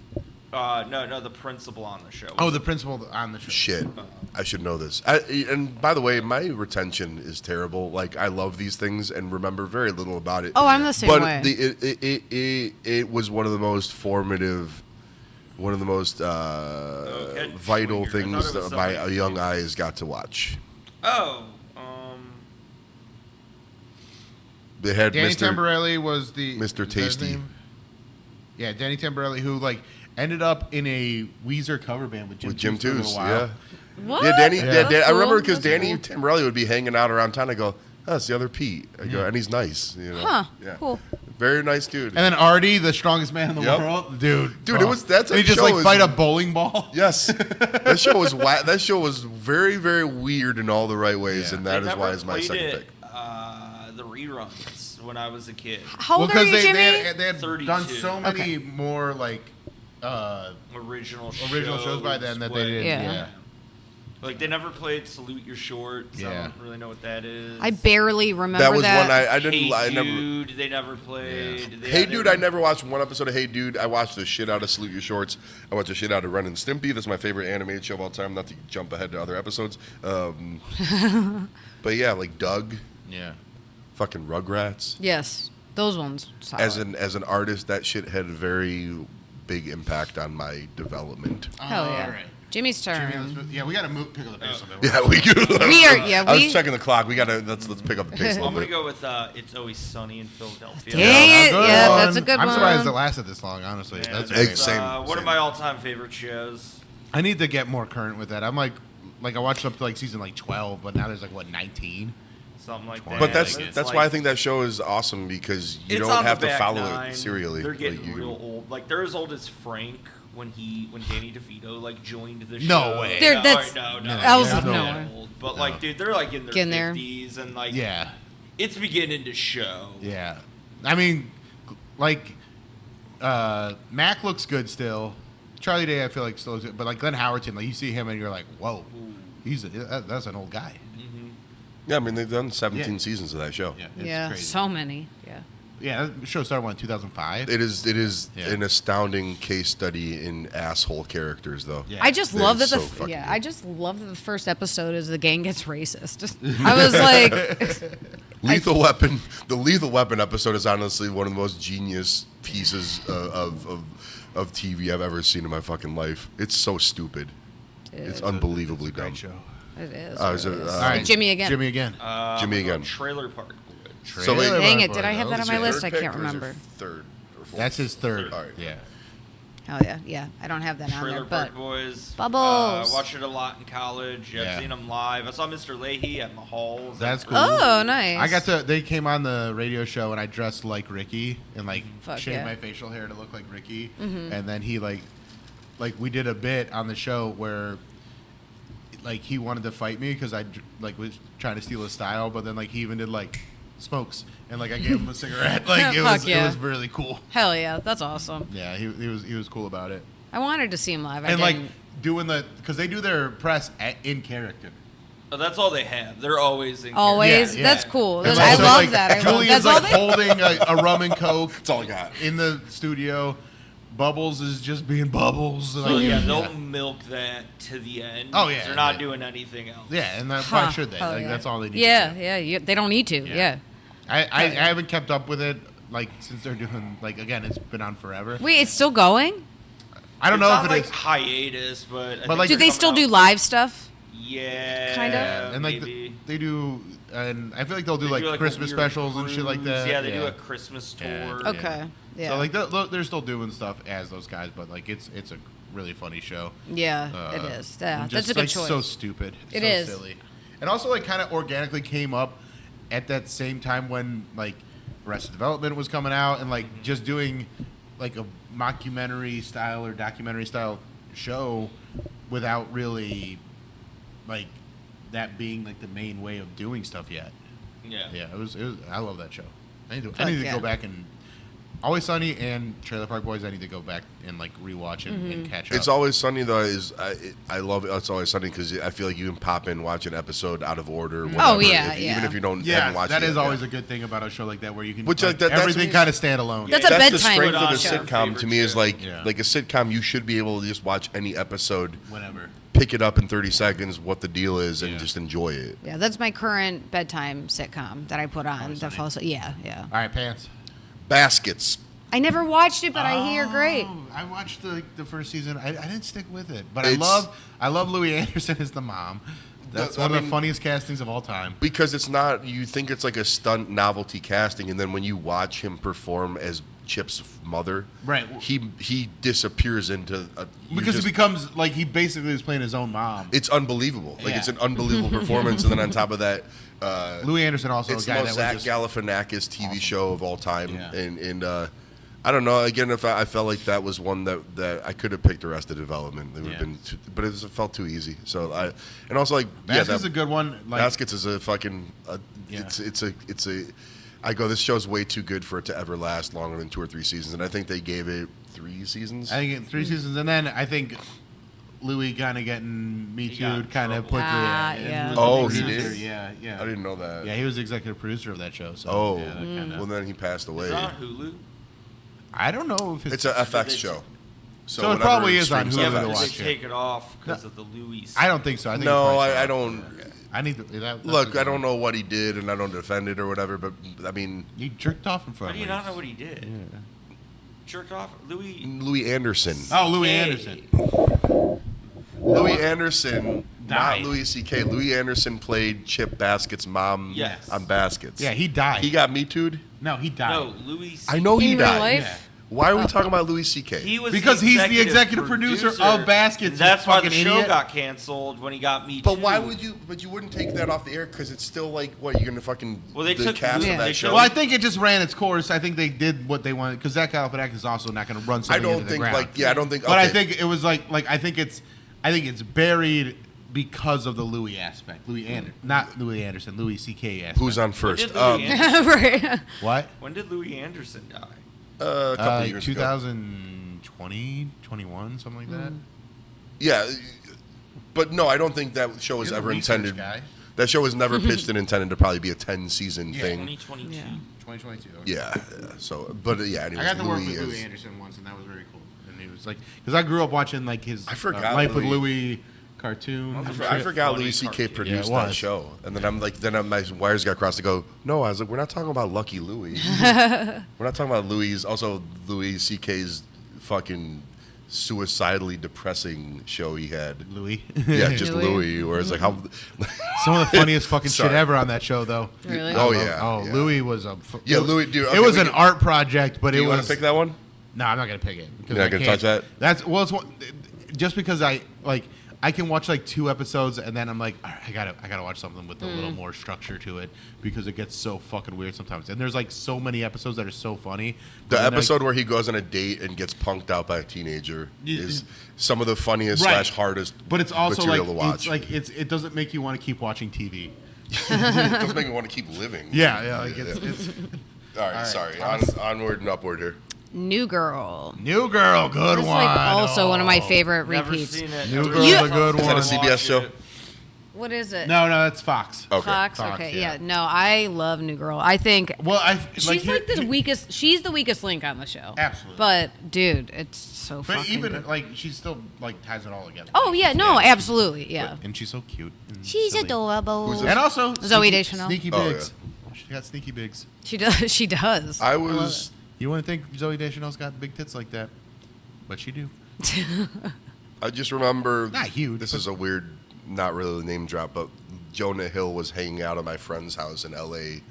No, the principal on the show. Oh, the principal on the show. Shit, I should know this. And by the way, my retention is terrible. Like I love these things and remember very little about it. Oh, I'm the same but way. it was one of the most formative, one of the most Okay. vital I thought it things was that something my young famous. eyes got to watch. Oh, They had Danny Mr. Tamborelli was the Mr. is that his Tasty. name? Yeah, Danny Tamborelli, who like ended up in a Weezer cover band with Jim Toos. for a little while. Yeah. What? Yeah, Danny. That's I remember cool. because That's Danny cool. Tamborelli would be hanging out around town. I go, oh, it's the other Pete. I go, and he's nice. You know? Huh. Yeah. Cool. Very nice dude. And then Artie, the strongest man in the Yep. world, dude. Dude, it was- that's and he a just show like is- fight a bowling ball. Yes, that show was that show was very, very weird in all the right ways, Yeah. and that they is why never it's my played second it, pick. The reruns when I was a kid. How old are you, they Jimmy? had 32. done so many Okay. more like Original shows by then that they when- did. Yeah. Yeah. Like they never played Salute Your Shorts. I Yeah. don't really know what that is. I barely remember That was that. one I didn't. Hey I never. Dude, they never played. They Hey had Dude, their- I never watched one episode of Hey Dude. I watched the shit out of Salute Your Shorts. I watched the shit out of Ren and Stimpy. That's my favorite animated show of all time. Not to jump ahead to other episodes. But yeah, like Doug, Yeah. fucking Rugrats. Yes, those ones. Solid. As an artist, that shit had a very big impact on my development. Hell yeah. All right. Jimmy's turn. Jimmy, let's move, yeah, we got to pick up the pace a bit. Yeah, we could. We are- yeah, I we- was checking the clock. We gotta let's pick up the pace a I'm little gonna bit. go with It's Always Sunny in Philadelphia. Dang it. Good Yeah, one. that's a good I'm surprised one. it lasted this long, honestly. Yeah, That's Hey, great. same. One of my all-time favorite shows. I need to get more current with that. I'm like I watched up to like season like 12, but now there's like what 19. Something like that. But that's It's that's like- why I think that show is awesome because you it's don't on have the to back follow nine. it serially. They're getting Like, you- real old. Like they're as old as Frank when Danny DeVito like joined the show. No way. They're- No, that's- no. that was- Not no that way. old. But like, dude, they're like in their Getting there. 50s and like, Yeah. it's beginning to show. Yeah. I mean, like Mac looks good still. Charlie Day, I feel like still looks good, but like Glenn Howerton, like you see him and you're like, whoa, that's an old guy. Yeah, I mean they've done 17 Yeah. seasons of that show. Yeah, it's Yeah, crazy. so many. Yeah. Yeah, that show started in 2005. It is Yeah. an astounding case study in asshole characters, though. Yeah. I just That love that is so fucking good. I just love that the first episode is the gang gets racist. I was like, Lethal Weapon. The Lethal Weapon episode is honestly one of the most genius pieces of TV I've ever seen in my fucking life. It's so stupid. It's unbelievably It's a dumb. great show. it is. So, it is. all right. Jimmy again. Jimmy again. Jimmy again. Trailer Park Boys. So wait, Trailer Dang Park it, did I have that Boys. on my Is it list? I third can't pick or is it remember. Third or fourth? That's his third. All right. Yeah. Oh yeah, yeah. I don't have that on there, Trailer but Park Boys. Bubbles. Watched it a lot in college. I've Yeah. seen them live. I saw Mr. Leahy at the halls. That's cool. oh, nice. They came on the radio show and I dressed like Ricky and like Fuck shaved yeah. my facial hair to look like Ricky. And then he like we did a bit on the show where like he wanted to fight me because I like was trying to steal his style, but then like he even did like smokes and like I gave him a cigarette. Like it Fuck was yeah. it was really cool. Hell yeah, that's awesome. Yeah, he was cool about it. I wanted to see him live. I And like didn't. doing because they do their press in character. Oh, that's all they have. They're always in. Always. Yeah, yeah. That's cool. And I also, love like, that. I love, Julian's that's all like they. holding a rum and coke That's all I got. in the studio. Bubbles is just being Bubbles. So Like, yeah, they'll milk that to the end. Oh, yeah, they're not yeah. doing anything else. Yeah, and that's Huh. why should they? Hell Like, yeah. that's all they need. Yeah, to do. yeah. They don't need to. Yeah. I haven't kept up with it like since they're doing like again. It's been on forever. Wait, it's still going? I don't It's know not if like it is. hiatus, but I think like- Do they're they coming still out- do live stuff? Yeah, Kinda? And like maybe. they do, and I feel like they'll do They like a Christmas weird specials and shit like cruise. that. Yeah, they do a Christmas tour. Yeah. Okay. Yeah. So like they're still doing stuff as those guys, but like it's a really funny show. yeah, Uh, it is. Yeah, and that's just, a good like, choice. So stupid. It so is. silly. And also like kind of organically came up at that same time when like Arrested Development was coming out and like just doing like a mockumentary style or documentary style show without really like that being like the main way of doing stuff yet. Yeah. Yeah, it was I love that show. I need to yeah. go back and Always Sunny and Trailer Park Boys. I need to go back and like rewatch and catch up. It's Always Sunny though. I love it. It's Always Sunny because I feel like you can pop in, watch an episode out of order. Whatever, Oh, yeah, even if you don't yeah, haven't watched that it is yet, always yeah. a good thing about a show like that where you can Which, like, like, that's- everything kind of stand alone. That's a That's the bedtime strength of a show. sitcom to me is like Yeah. like a sitcom. You should be able to just watch any episode, Whenever. pick it up in 30 seconds, what the deal is, and Yeah. just enjoy it. Yeah, that's my current bedtime sitcom that I put on. Always To Sunny. fall asleep. Yeah, yeah. All right, Pants. Baskets. I never watched it, but I hear great. Oh, I watched the first season. I didn't stick with it, but It's- I love Louis Anderson as the mom. That's one of the funniest castings of all time. Because it's not. You think it's like a stunt novelty casting, and then when you watch him perform as Chip's mother, right? He disappears into because he becomes like he basically is playing his own mom. It's unbelievable. Like it's an unbelievable performance, and then on top of that, Louis Anderson also it's a guy the most Zach Galifianakis TV show of all time, and I don't know. Again, if I felt like that was one that I could have picked Arrested Development. It would have been, but it felt too easy. So and also like Basket's a good one. Like, Baskets is a fucking. It's a. I go. This show's way too good for it to ever last longer than 2 or 3 seasons, and I think they gave it 3 seasons. I think 3 seasons, and then I think Louis kind of getting Me Too'd kind of put yeah. Oh, he did. Yeah. I didn't know that. Yeah, he was the executive producer of that show. So, oh, well then he passed away. Is it on Hulu? I don't know if it's an FX show. So it probably is on Hulu Yeah, to but watch they take it off because of the Louis. I don't think so. I think no, I don't. I need to Look. I don't know what he did, and I don't defend it or whatever. But I mean, he jerked off in front How of do you me. not know what he did? Yeah. Jerked off, Louis Anderson. Oh, Louis Anderson. Louis Anderson, died. not Louis C.K. Louis Anderson played Chip Baskett's mom on Baskets. Yeah, he died. He got Me Too'd? No, he died. No, Louis. I know he In real died. life? Yeah. Why are we talking about Louis C.K.? He was Because he's the executive producer of Baskets. And that's you why the fucking show idiot. got canceled when he got Me Too. But why would you? But you wouldn't take that off the air because it's still like what you're gonna fucking. Well, they the took- cast yeah, of they that show. took- Well, I think it just ran its course. I think they did what they wanted because Zach Galifianakis is also not going to run I something don't into the think ground. like I don't think. But I okay. think it was like I think it's buried because of the Louis aspect. Not Louis Anderson, Louis C.K. aspect. Who's on When first? did Louis Anderson, Right. What? when did Louis Anderson die? A couple of years 2020, 21, something like that. Yeah, but no, I don't think that show was You're the ever research intended. guy. That show was never pitched and intended to probably be a 10-season Yeah. thing. 2022. Yeah. 2022. Okay. Yeah. So, but yeah. Anyways, I got to work with Louis Louis is. Anderson once, and that was very cool. And he was like, because I grew up watching like his I forgot Life with Louis- Louis cartoon. I forgot Funny Louis C.K. cartoon. produced Yeah, it that was. show, and then my wires got crossed to go. No, I was like, we're not talking about Lucky Louie. We're not talking about Louis. Also, Louis C.K.'s fucking suicidally depressing show he had. Louis. Yeah, just Louis. Louis. Where it's like how. Some of the funniest fucking shit Sorry. ever on that show, though. Really? Oh, I love- yeah, Oh, yeah. Louis was a. Yeah, Louis. Dude, okay, it was we an can- art project, but Do it you was. want to pick that one? No, I'm not gonna pick it. Because You're not I gonna can't. touch that? That's well, it's one, just because I can watch like 2 episodes and then I'm like, all right, I gotta watch something with a little more structure to it because it gets so fucking weird sometimes. And there's like so many episodes that are so funny. The But then episode where he goes on a date and gets punked out by a teenager Yeah. is some of the funniest Right. / hardest. but it's also material like to watch. it doesn't make you want to keep watching TV. It doesn't make me want to keep living. Yeah, like it's All right, sorry. Onward and upward here. New Girl. New Girl, good That's one. like also one of my Oh. favorite Never repeats. seen it. New never Girl's seen a it. good Is that a one. CBS Watch show? it. What is it? No, that's Fox. Okay. Fox. Fox, Okay, yeah. yeah. No, I love New Girl. I think Well, she's like the weakest. She's the weakest link on the show. Absolutely. But dude, it's so But fucking even good. like she still like ties it all together. Oh yeah, no, absolutely, yeah. And she's so cute. And She's silly. adorable. Who's this? And also Zoe sneaky, Deschanel. Sneaky Oh, Biggs. She got sneaky bigs. She does. She does. I love was. You wouldn't think Zoe Deschanel's got big tits like that, but she do. I just remember. Not huge, This but- is a weird, not really a name drop, but Jonah Hill was hanging out at my friend's house in L.A.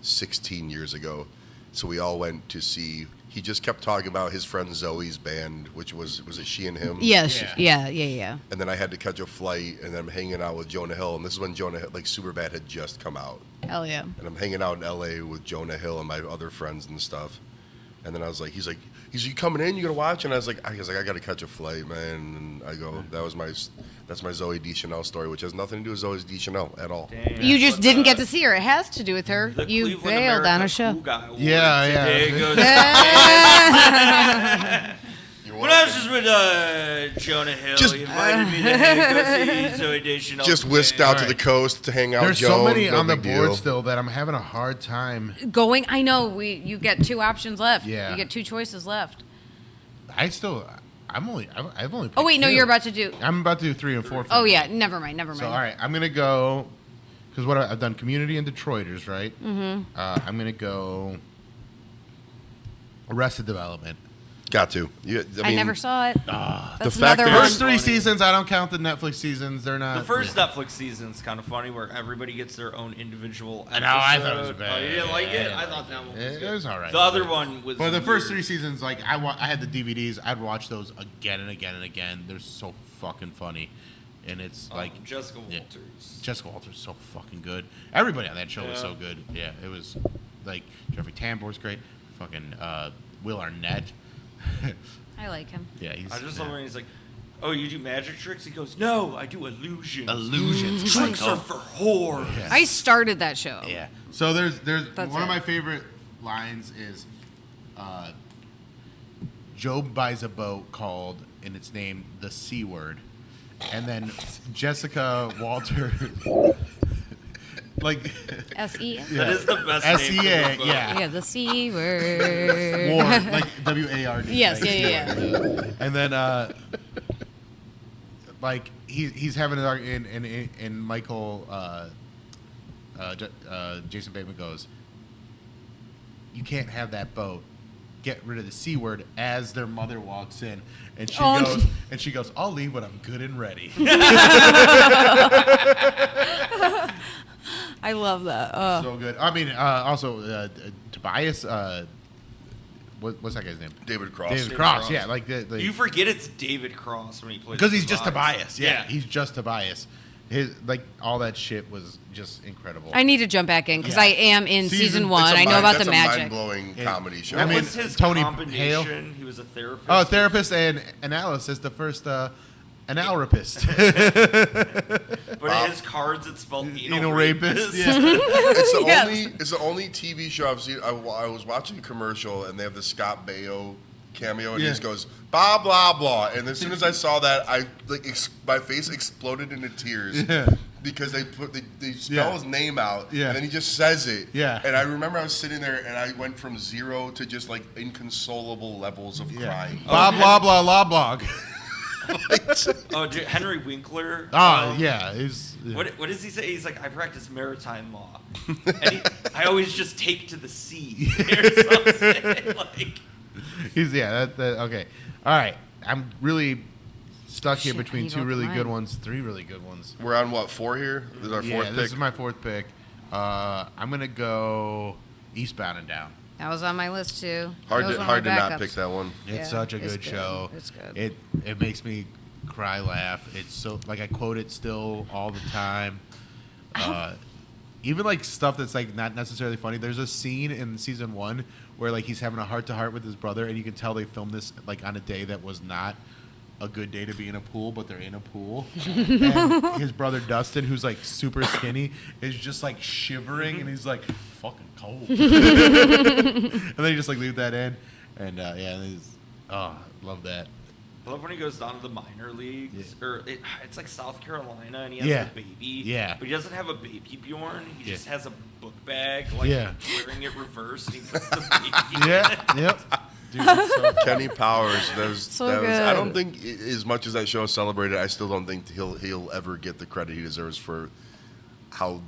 16 years ago. So we all went to see. He just kept talking about his friend Zoe's band, which was it She and Him? Yeah, Yeah. yeah. And then I had to catch a flight, and then I'm hanging out with Jonah Hill. And this is when Jonah Hill, like Superbad had just come out. Hell yeah. And I'm hanging out in L.A. with Jonah Hill and my other friends and stuff. And then I was like, he's like, you coming in? You gonna watch? And I was like, I got to catch a flight, man. And I go, that's my Zoe Deschanel story, which has nothing to do with Zoe Deschanel at all. Damn. You just But didn't the- get to see her. It has to do with her. the You Cleveland bailed on America a show. Cool Guy Award Yeah. today goes- You're When I was just with Jonah Hill, Just- he invited me to go see Zoe Deschanel. Just whisked play. out to the coast to hang out. There's Joan, so many no on the big board deal. still that I'm having a hard time. Going. I know. You get 2 options left. Yeah. You get 2 choices left. I've only. Oh wait, no, picked you're 2. about to do. I'm about to do 3 and 4. For Oh me. yeah. Never mind. So all right, I'm gonna go because what I've done Community and Detroiters, right? Mm-hmm. I'm gonna go Arrested Development. Got to. I never saw it. That's the fact another that- one. First 3 seasons, I don't count the Netflix seasons. They're not. The first Netflix season's kind of funny, where everybody gets their own individual episode. know, I thought it was bad. Oh, you didn't like it? I thought that one was It good. was all right. The other one was. But the first 3 weird. seasons, like I had the DVDs. I'd watch those again and again and again. They're so fucking funny, and it's like Jessica yeah. Walters. Jessica Walters is so fucking good. Everybody on that show was Yeah. so good. Yeah, it was like Jeffrey Tambor's great. Fucking Will Arnett. I like him. Yeah, he's. I just yeah. love when he's like, "Oh, you do magic tricks?" He goes, "No, I do illusions. Illusions. Tricks are for whores." Yeah. I started that show. Yeah. So there's That's one of it. my favorite lines is, Job buys a boat called, and it's named the C Word, and then Jessica Walter, like S-E? That is the best name. SEA, for the book. yeah. Yeah, the C word. Ward, like WARD. Yes, like, yeah. And then, like he's having an argument, and Michael, Jason Bateman goes, "You can't have that boat. Get rid of the C word." As their mother walks in, and she goes, "I'll leave when I'm good and ready." I love that. So good. I mean, also Tobias. What's that guy's name? David Cross. David Cross. Yeah, like the You forget it's David Cross when he plays. because he's just Tobias. Yeah, Yeah. he's just Tobias. His like all that shit was just incredible. I need to jump back in because Yeah. I am in Season- season It's 1. a I know mind- about that's the a magic. mind-blowing Yeah. comedy show. I What mean, was his Tony combination? Hale. He was a therapist. Oh, therapist and analyst, the first analrapist. But his cards, it spelled Anal rapist. Yeah. It's the only TV show I've seen. I was watching a commercial and they have the Scott Baio cameo and he Yeah. just goes blah blah blah. And as soon as I saw that, I my face exploded into tears. Yeah. Because they spell Yeah. his name out, Yeah. and then he just says it. Yeah. And I remember I was sitting there, and I went from 0 to just like inconsolable levels of crying. Blah blah blah blah blog. Oh, dude, Henry Winkler. Yeah. He's, What does he say? He's like, I practice maritime law, and I always just take to the sea or something. Like, He's that okay. All right. I'm really stuck here Shit, I between need to 2 look really at good mine. ones, 3 really good ones. We're on what, 4 here? This is our 4th Yeah, pick. this is my 4th pick. I'm gonna go Eastbound and Down. That was on my list too. hard That was to one of my not backups. pick that one. It's Yeah, such a it's good good. show. It's good. It makes me cry, laugh. It's so like I quote it still all the time. Even like stuff that's like not necessarily funny. There's a scene in season 1 where like he's having a heart to heart with his brother, and you can tell they filmed this like on a day that was not a good day to be in a pool, but they're in a pool. And his brother Dustin, who's like super skinny, is just like shivering, and he's like fucking cold. And then you just like leave that in, and love that. I love when he goes down to the minor leagues, Yeah. or it's like South Carolina, and he has Yeah. a baby. Yeah. But he doesn't have a baby Bjorn. He Yeah. just has a book bag, like Yeah. wearing it reversed. And he puts the baby. Yeah, yep. Dude, it's so Kenny Powers. So I good. don't think, as much as that show is celebrated, I still don't think he'll ever get the credit he deserves for how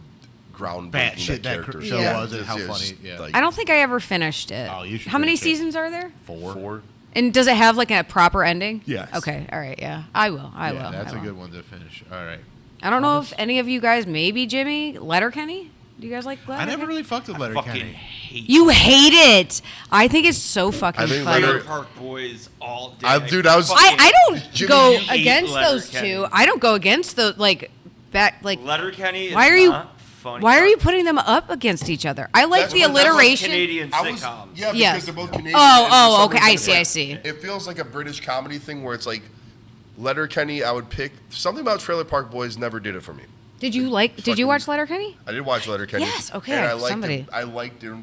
groundbreaking Batshit that that character show Yeah. was, and It's how just, funny. Yeah. like, I don't think I ever finished it. Oh, you should How many finish it. seasons are there? 4. And does it have like a proper ending? Yes. Okay. All right. Yeah. I will. I Yeah, will. that's I a will. good one to finish. All right. I don't know if any of you guys, maybe Jimmy, Letterkenny. Do you guys like Letterkenny? I never really fucked with Fucking Letterkenny. hate You hate it. I think it's so fucking I think funny. Trailer Park Boys all day. I was. I don't Jimmy, go you hate against those Letterkenny. two. I don't go against the Letterkenny. Why is are you- not funny. Why are you putting them up against each other? I like That's the what- that's what alliteration. Canadian I was, sitcoms? yeah, because Yeah. they're both Canadian. Oh, and for oh, some okay, I reason, see, like, I see. It feels like a British comedy thing where it's like Letterkenny. I would pick something about Trailer Park Boys. Never did it for me. Did you watch Letterkenny? I did watch Letterkenny. Yes, okay, And I liked somebody. it. I liked it.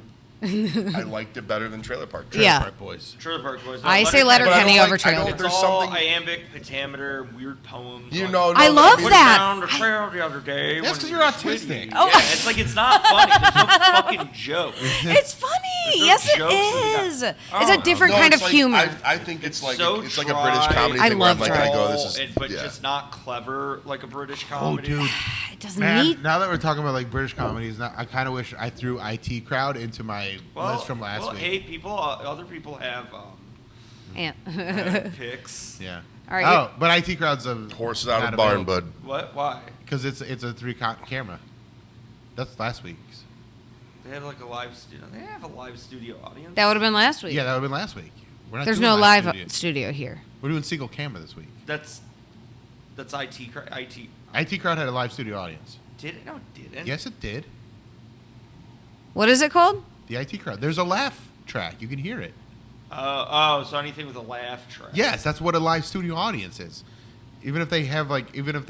I liked it better than Trailer Park. Yeah. Park Boys. Trailer Park Boys. I say But I Letterkenny don't over like- I don't- Trailer. It's There's all something- iambic pentameter, weird poems. You like, know, I love went that. down the trail the other day. That's when 'cause we you're were autistic. swimming. Oh. Yeah, it's like it's not funny. There's no fucking joke. It's funny. There's no Yes, jokes in it the is. guy. It's a Oh. different No, kind it's of like- humor. I think it's like so a British comedy I thing where I'm love like, dry. I go, this is, but yeah. just not clever like a British Oh, comedy. dude. It doesn't Man, need. now that we're talking about like British comedies, now I kind of wish I threw IT Crowd into my list from last week. Hey, other people have Picks. Yeah. All right. Oh, but IT Crowd's a Horses out of not the barn, available. bud. What? Why? Because it's a 3-cot camera. That's last week's. They have like a live studio. They have a live studio audience. That would have been last week. Yeah, that would have been last week. We're not There's doing no live studio. studio here. We're doing single camera this week. That's IT. IT Crowd had a live studio audience. Did it? No, it didn't. Yes, it did. What is it called? The IT Crowd. There's a laugh track. You can hear it. So anything with a laugh track. Yes, that's what a live studio audience is. Even if they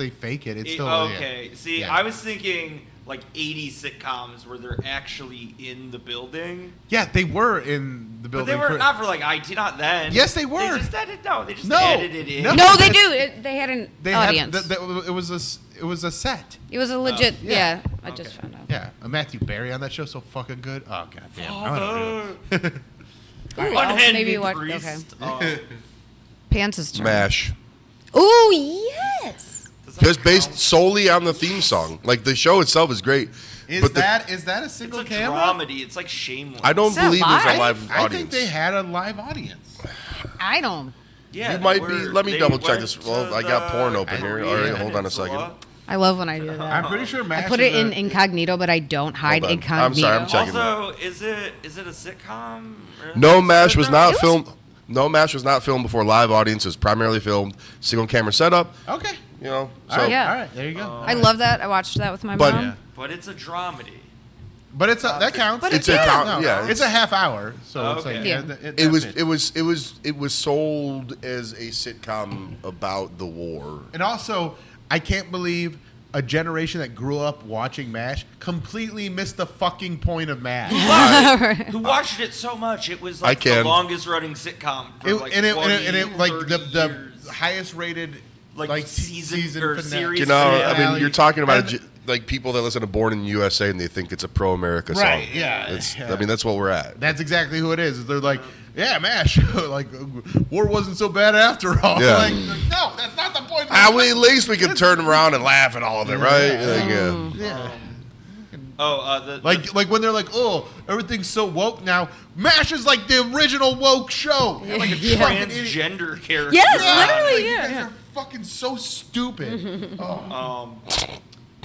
fake it, it's still okay. Yeah. See, Yeah. I was thinking like 80 sitcoms where they're actually in the building. Yeah, they were in the building. But they were not for like IT, not then. Yes, they were. They just edited No. edited it in. No. No, they do. They had an They had- audience. it was a set. It was a legit. yeah. Yeah, I Okay. just found out. Yeah, Matthew Barry on that show so fucking good. Oh god damn. I wanna do it. Ooh, I'll Unhinged maybe watch. priest. Okay. Pants' turn. MASH. Ooh, yes. Does that Just based count? solely on the theme song. Like the show itself is great. Is but that a It's single a camera? dramedy. It's like Shameless. I don't Is that believe there's a live? live I audience. think they had a live audience. I don't. Yeah, You they might were- be. Let me they double check went this. to Well, I got the porn open here. Korean All right, hold on a Peninsula. second. I love when I do that. I'm pretty sure I MASH put it is in a- incognito, but I don't hide Hold on. incognito. I'm sorry, I'm checking. Also, is it a sitcom? Or No, is MASH it was a- not It was- filmed. No, MASH was not filmed before live audience. It was primarily filmed single camera setup. Okay. You know, All right. Yeah. All right. There you go. I love that. I watched that with my But- mom. Yeah. But it's a dramedy. But it's that counts. But It's it a did. count. No, Yeah, it's a half hour, so it's Okay. like Yeah. It was sold as a sitcom about the war. And also, I can't believe a generation that grew up watching MASH completely missed the fucking point of MASH. Who watched it so much? It was like I can. the longest running sitcom for It, like and it 20, like 30 the years. highest rated Like season or finale. series You know, I finale. mean, you're talking about And- like people that listen to Born in the USA and they think it's a pro-America song. Right, yeah. It's, Yeah. I mean, that's what we're at. That's exactly who it is. They're like, yeah, MASH. like, war wasn't so bad after all. Yeah. Like, no, that's not the point. At least we can turn around and laugh at all of it, right? Like, Yeah. the Like when they're like, oh, everything's so woke now. MASH is like the original woke show. You're like a fucking idiot. transgender character. Yes, Yeah, literally, like, yeah, You guys yeah. are fucking so stupid.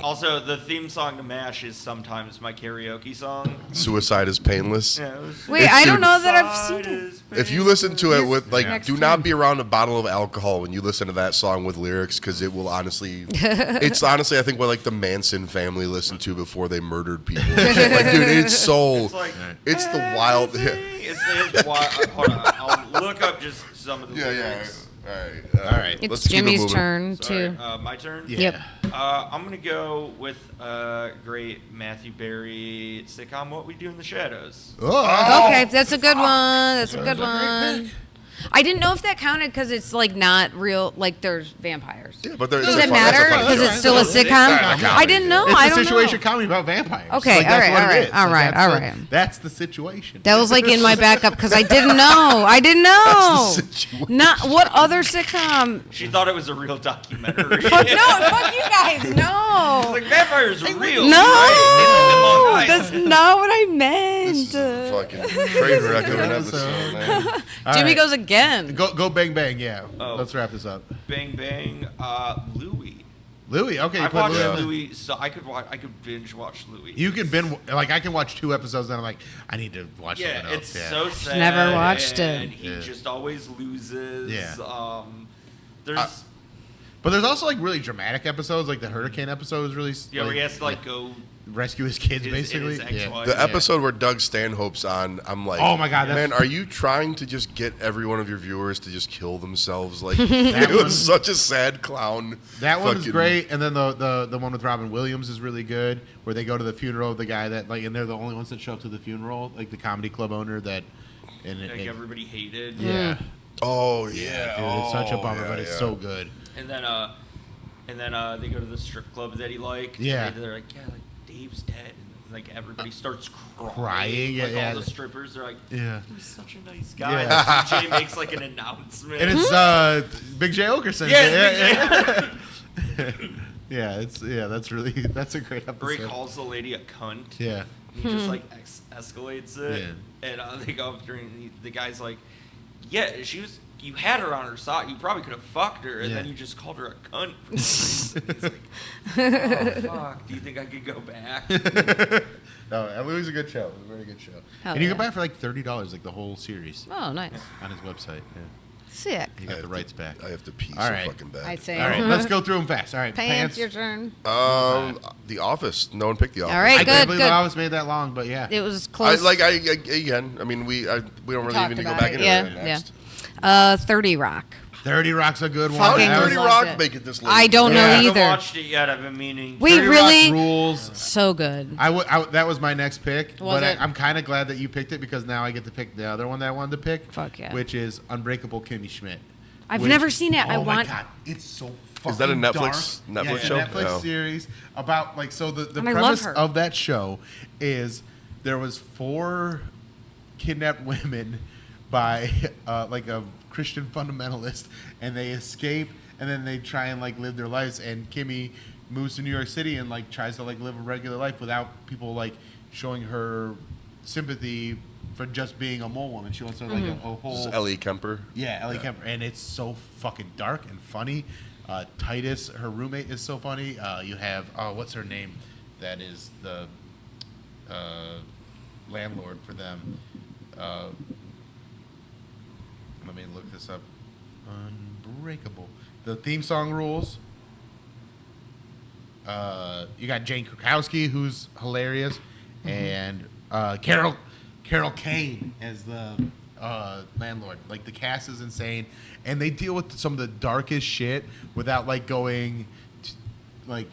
Also, the theme song to MASH is sometimes my karaoke song. Suicide is painless. Yeah, it was- Wait, It's I don't dude- know that I've seen it. If you listen to it with like, Next do not be around a bottle of alcohol when you listen to that song with lyrics, because it will honestly, it's honestly I think what like the Manson family listened to before they murdered people. like, dude, it's so, It's like it's the wild. it's wild. Hold on, I'll look up just some of the lyrics. All right, All right. It's Let's keep it Jimmy's moving. turn Sorry, too. my turn. Yeah. Yep. I'm gonna go with great Matthew Barry sitcom "What We Do in the Shadows." Oh. Okay, that's a good one. That's a good That's a great one. pick. I didn't know if that counted because it's like not real. Like there's vampires. Yeah, but there- Does it's a it fun- that's a matter fun because show. it's still a It's a sitcom? comedy. I didn't know. It's I a don't situation know. comedy about vampires. Okay, Like, that's all what right, it is. all Like, right, that's all the- right. That's the situation. That was like in my backup because I didn't know. I didn't know. That's the situation. Not what other sitcom? She thought it was a real documentary. Fuck no! Fuck you guys! No! Like vampires are real. No! Right? That's not what I This meant. is a fucking train wreck of an episode, man. All Jimmy right. goes again. Go bang bang. Yeah. Oh. Let's wrap this up. Bang Bang. Louie. Louis. Okay. You I put watched Louis on the- Louie, so I could binge watch Louie. You can like I can watch 2 episodes and I'm like I need to watch Yeah, something else. it's Yeah. so sad. Never watched it. And he Yeah. just always loses. Yeah. There's But there's also like really dramatic episodes, like the hurricane episode is really yeah, where he has to like go rescue his kids his- basically. his ex-wife. The Yeah. episode where Doug Stanhope's on, I'm like, Oh my God, that's- man, are you trying to just get every one of your viewers to just kill themselves? Like, it one- was such a sad clown. That one's fucking- great, and then the one with Robin Williams is really good, where they go to the funeral of the guy that like, and they're the only ones that show up to the funeral, like the comedy club owner that, and like everybody hated. yeah, Oh dude, yeah, it's such a Oh, bummer, yeah, but it's yeah. so good. And then they go to the strip club that he liked. Yeah. And they're like, yeah, like Dave's dead. And like everybody starts crying. Crying, yeah, Like yeah. all the strippers are like, Yeah. he was such a nice guy. Yeah. And DJ makes like an announcement. And it's Big J Okerson. Yeah, That's a great Where he episode. calls the lady a cunt. Yeah. He just like escalates it. Yeah. And they go up during the guy's like, yeah, you had her on her side. You probably could have fucked her, and Yeah. then you just called her a cunt. It's like, oh, fuck. Do you think I could go back? No, it was a good show. It was a very good show. Hell And you yeah. can buy it for like $30, like the whole series Oh, nice. on his website. Yeah. Sick. You got the rights back. I have to pee All so right. fucking bad. I'd say. All right, let's go through them fast. All right, Pants, your turn. The Office. No one picked The Office. All right, I can't good, believe good. the office made that long, but yeah. It was I, close. again, I mean, we don't really Talked even need to go about back it. into Yeah, that next. yeah. 30 Rock. 30 Rock's a good one. How did Fucking 30 loved Rock it. make it this late? I don't I know haven't either. watched it yet. I've been meaning. We 30 really Rock rules. so good. That was my next pick, Was but it? I'm kind of glad that you picked it because now I get to pick the other one that I wanted to pick. Fuck yeah. Which is Unbreakable Kimmy Schmidt. I've never seen it. Oh I my want. God, it's so fucking Is that a dark. Netflix Yeah, it's show? a Netflix Oh. series about like so the And I love premise her. of that show is there was 4 kidnapped women by like a Christian fundamentalist, and they escape, and then they try and like live their lives. And Kimmy moves to New York City and like tries to like live a regular life without people like showing her sympathy for just being a mole woman. She wants to like a whole This is Ellie Kemper. yeah, Ellie Kemper, and it's so fucking dark and funny. Titus, her roommate, is so funny. You have what's her name? That is the landlord for them. Let me look this up. Unbreakable. The theme song rules. You got Jane Krakowski, who's hilarious, and Carol Kane as the landlord. Like the cast is insane, and they deal with some of the darkest shit without like going, like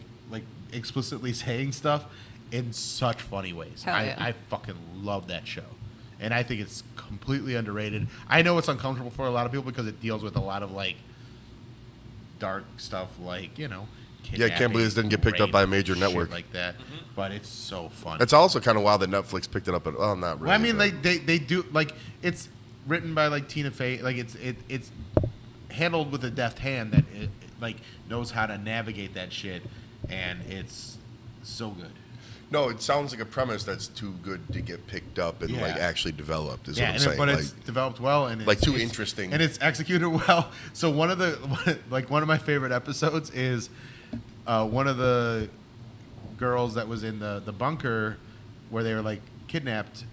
explicitly saying stuff in such funny ways. Hell yeah. I fucking love that show, and I think it's completely underrated. I know it's uncomfortable for a lot of people because it deals with a lot of like dark stuff, like Yeah, I can't believe this didn't get picked up by a major shit network. like that. But it's so fun. It's also kind of wild that Netflix picked it up. Well, not really. Well, I mean, but- they do like it's written by like Tina Fey. Like it's handled with a deft hand that it like knows how to navigate that shit, and it's so good. No, it sounds like a premise that's too good to get picked up and Yeah. like actually developed. Is Yeah, what I'm saying. but Like, it's developed well and like, it's, too it's- interesting. and it's executed well. So one of my favorite episodes is one of the girls that was in the bunker where they were like kidnapped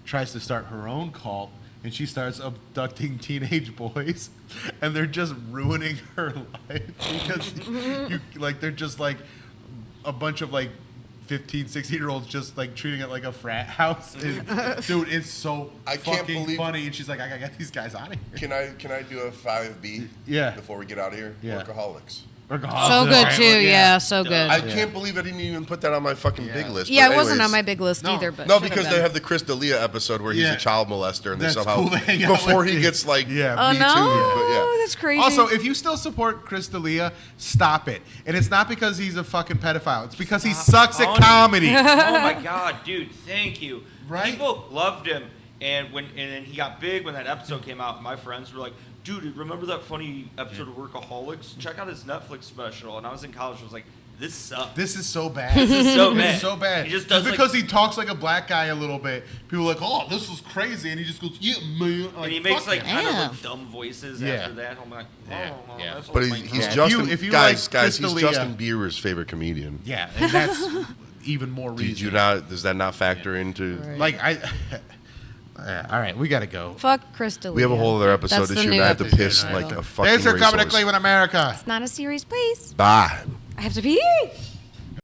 tries to start her own cult, and she starts abducting teenage boys, and they're just ruining her life because they're just like a bunch of like 15, 16-year-olds just like treating it like a frat house. Dude, it's so I can't fucking believe- funny. And she's like, I gotta get these guys out of here. Can I do a 5B? Yeah. Before we get out of here, Yeah. Workaholics. So good too. Yeah, so good. I can't believe I didn't even put that on my fucking Yeah. big list. Yeah, but it wasn't on anyways. my big list No. either. But No, should've because been. they have the Chris D'Elia episode where he's Yeah. a child molester, and they That's somehow cool to hang out before with he me. gets like Yeah. Oh Me no, too, but yeah. that's crazy. Also, if you still support Chris D'Elia, stop it. And it's not because he's a fucking pedophile. It's because he sucks at funny. comedy. Oh my god, dude! Thank you. Right? People loved him, and then he got big when that episode came out. My friends were like, "Dude, remember that funny episode of Workaholics? Check out his Netflix special." And I was in college. I was like, "This sucks." This is so bad. This is so It's bad. so bad. He just does Just because he talks like a black guy a little bit, people are like, oh, this is crazy. And he just goes, yeah, man. and he makes fuck like yeah. kind of Yeah. like dumb voices Yeah. after that. I'm like, oh, Yeah, well, yeah. that's But what he's my God. Justin. if you guys, like guys, Chris he's D'Elia- Justin Bieber's favorite comedian. Yeah, and that's even more reason. Did you not? Does that not factor into? Right. Like, all right, we got to go. Fuck Chris D'Elia. We have a whole other episode That's to the shoot. new And I have to episode piss title. like a fucking Thanks for coming to racehorse. Cleveland, America. It's not a series, please. Bye. I have to pee.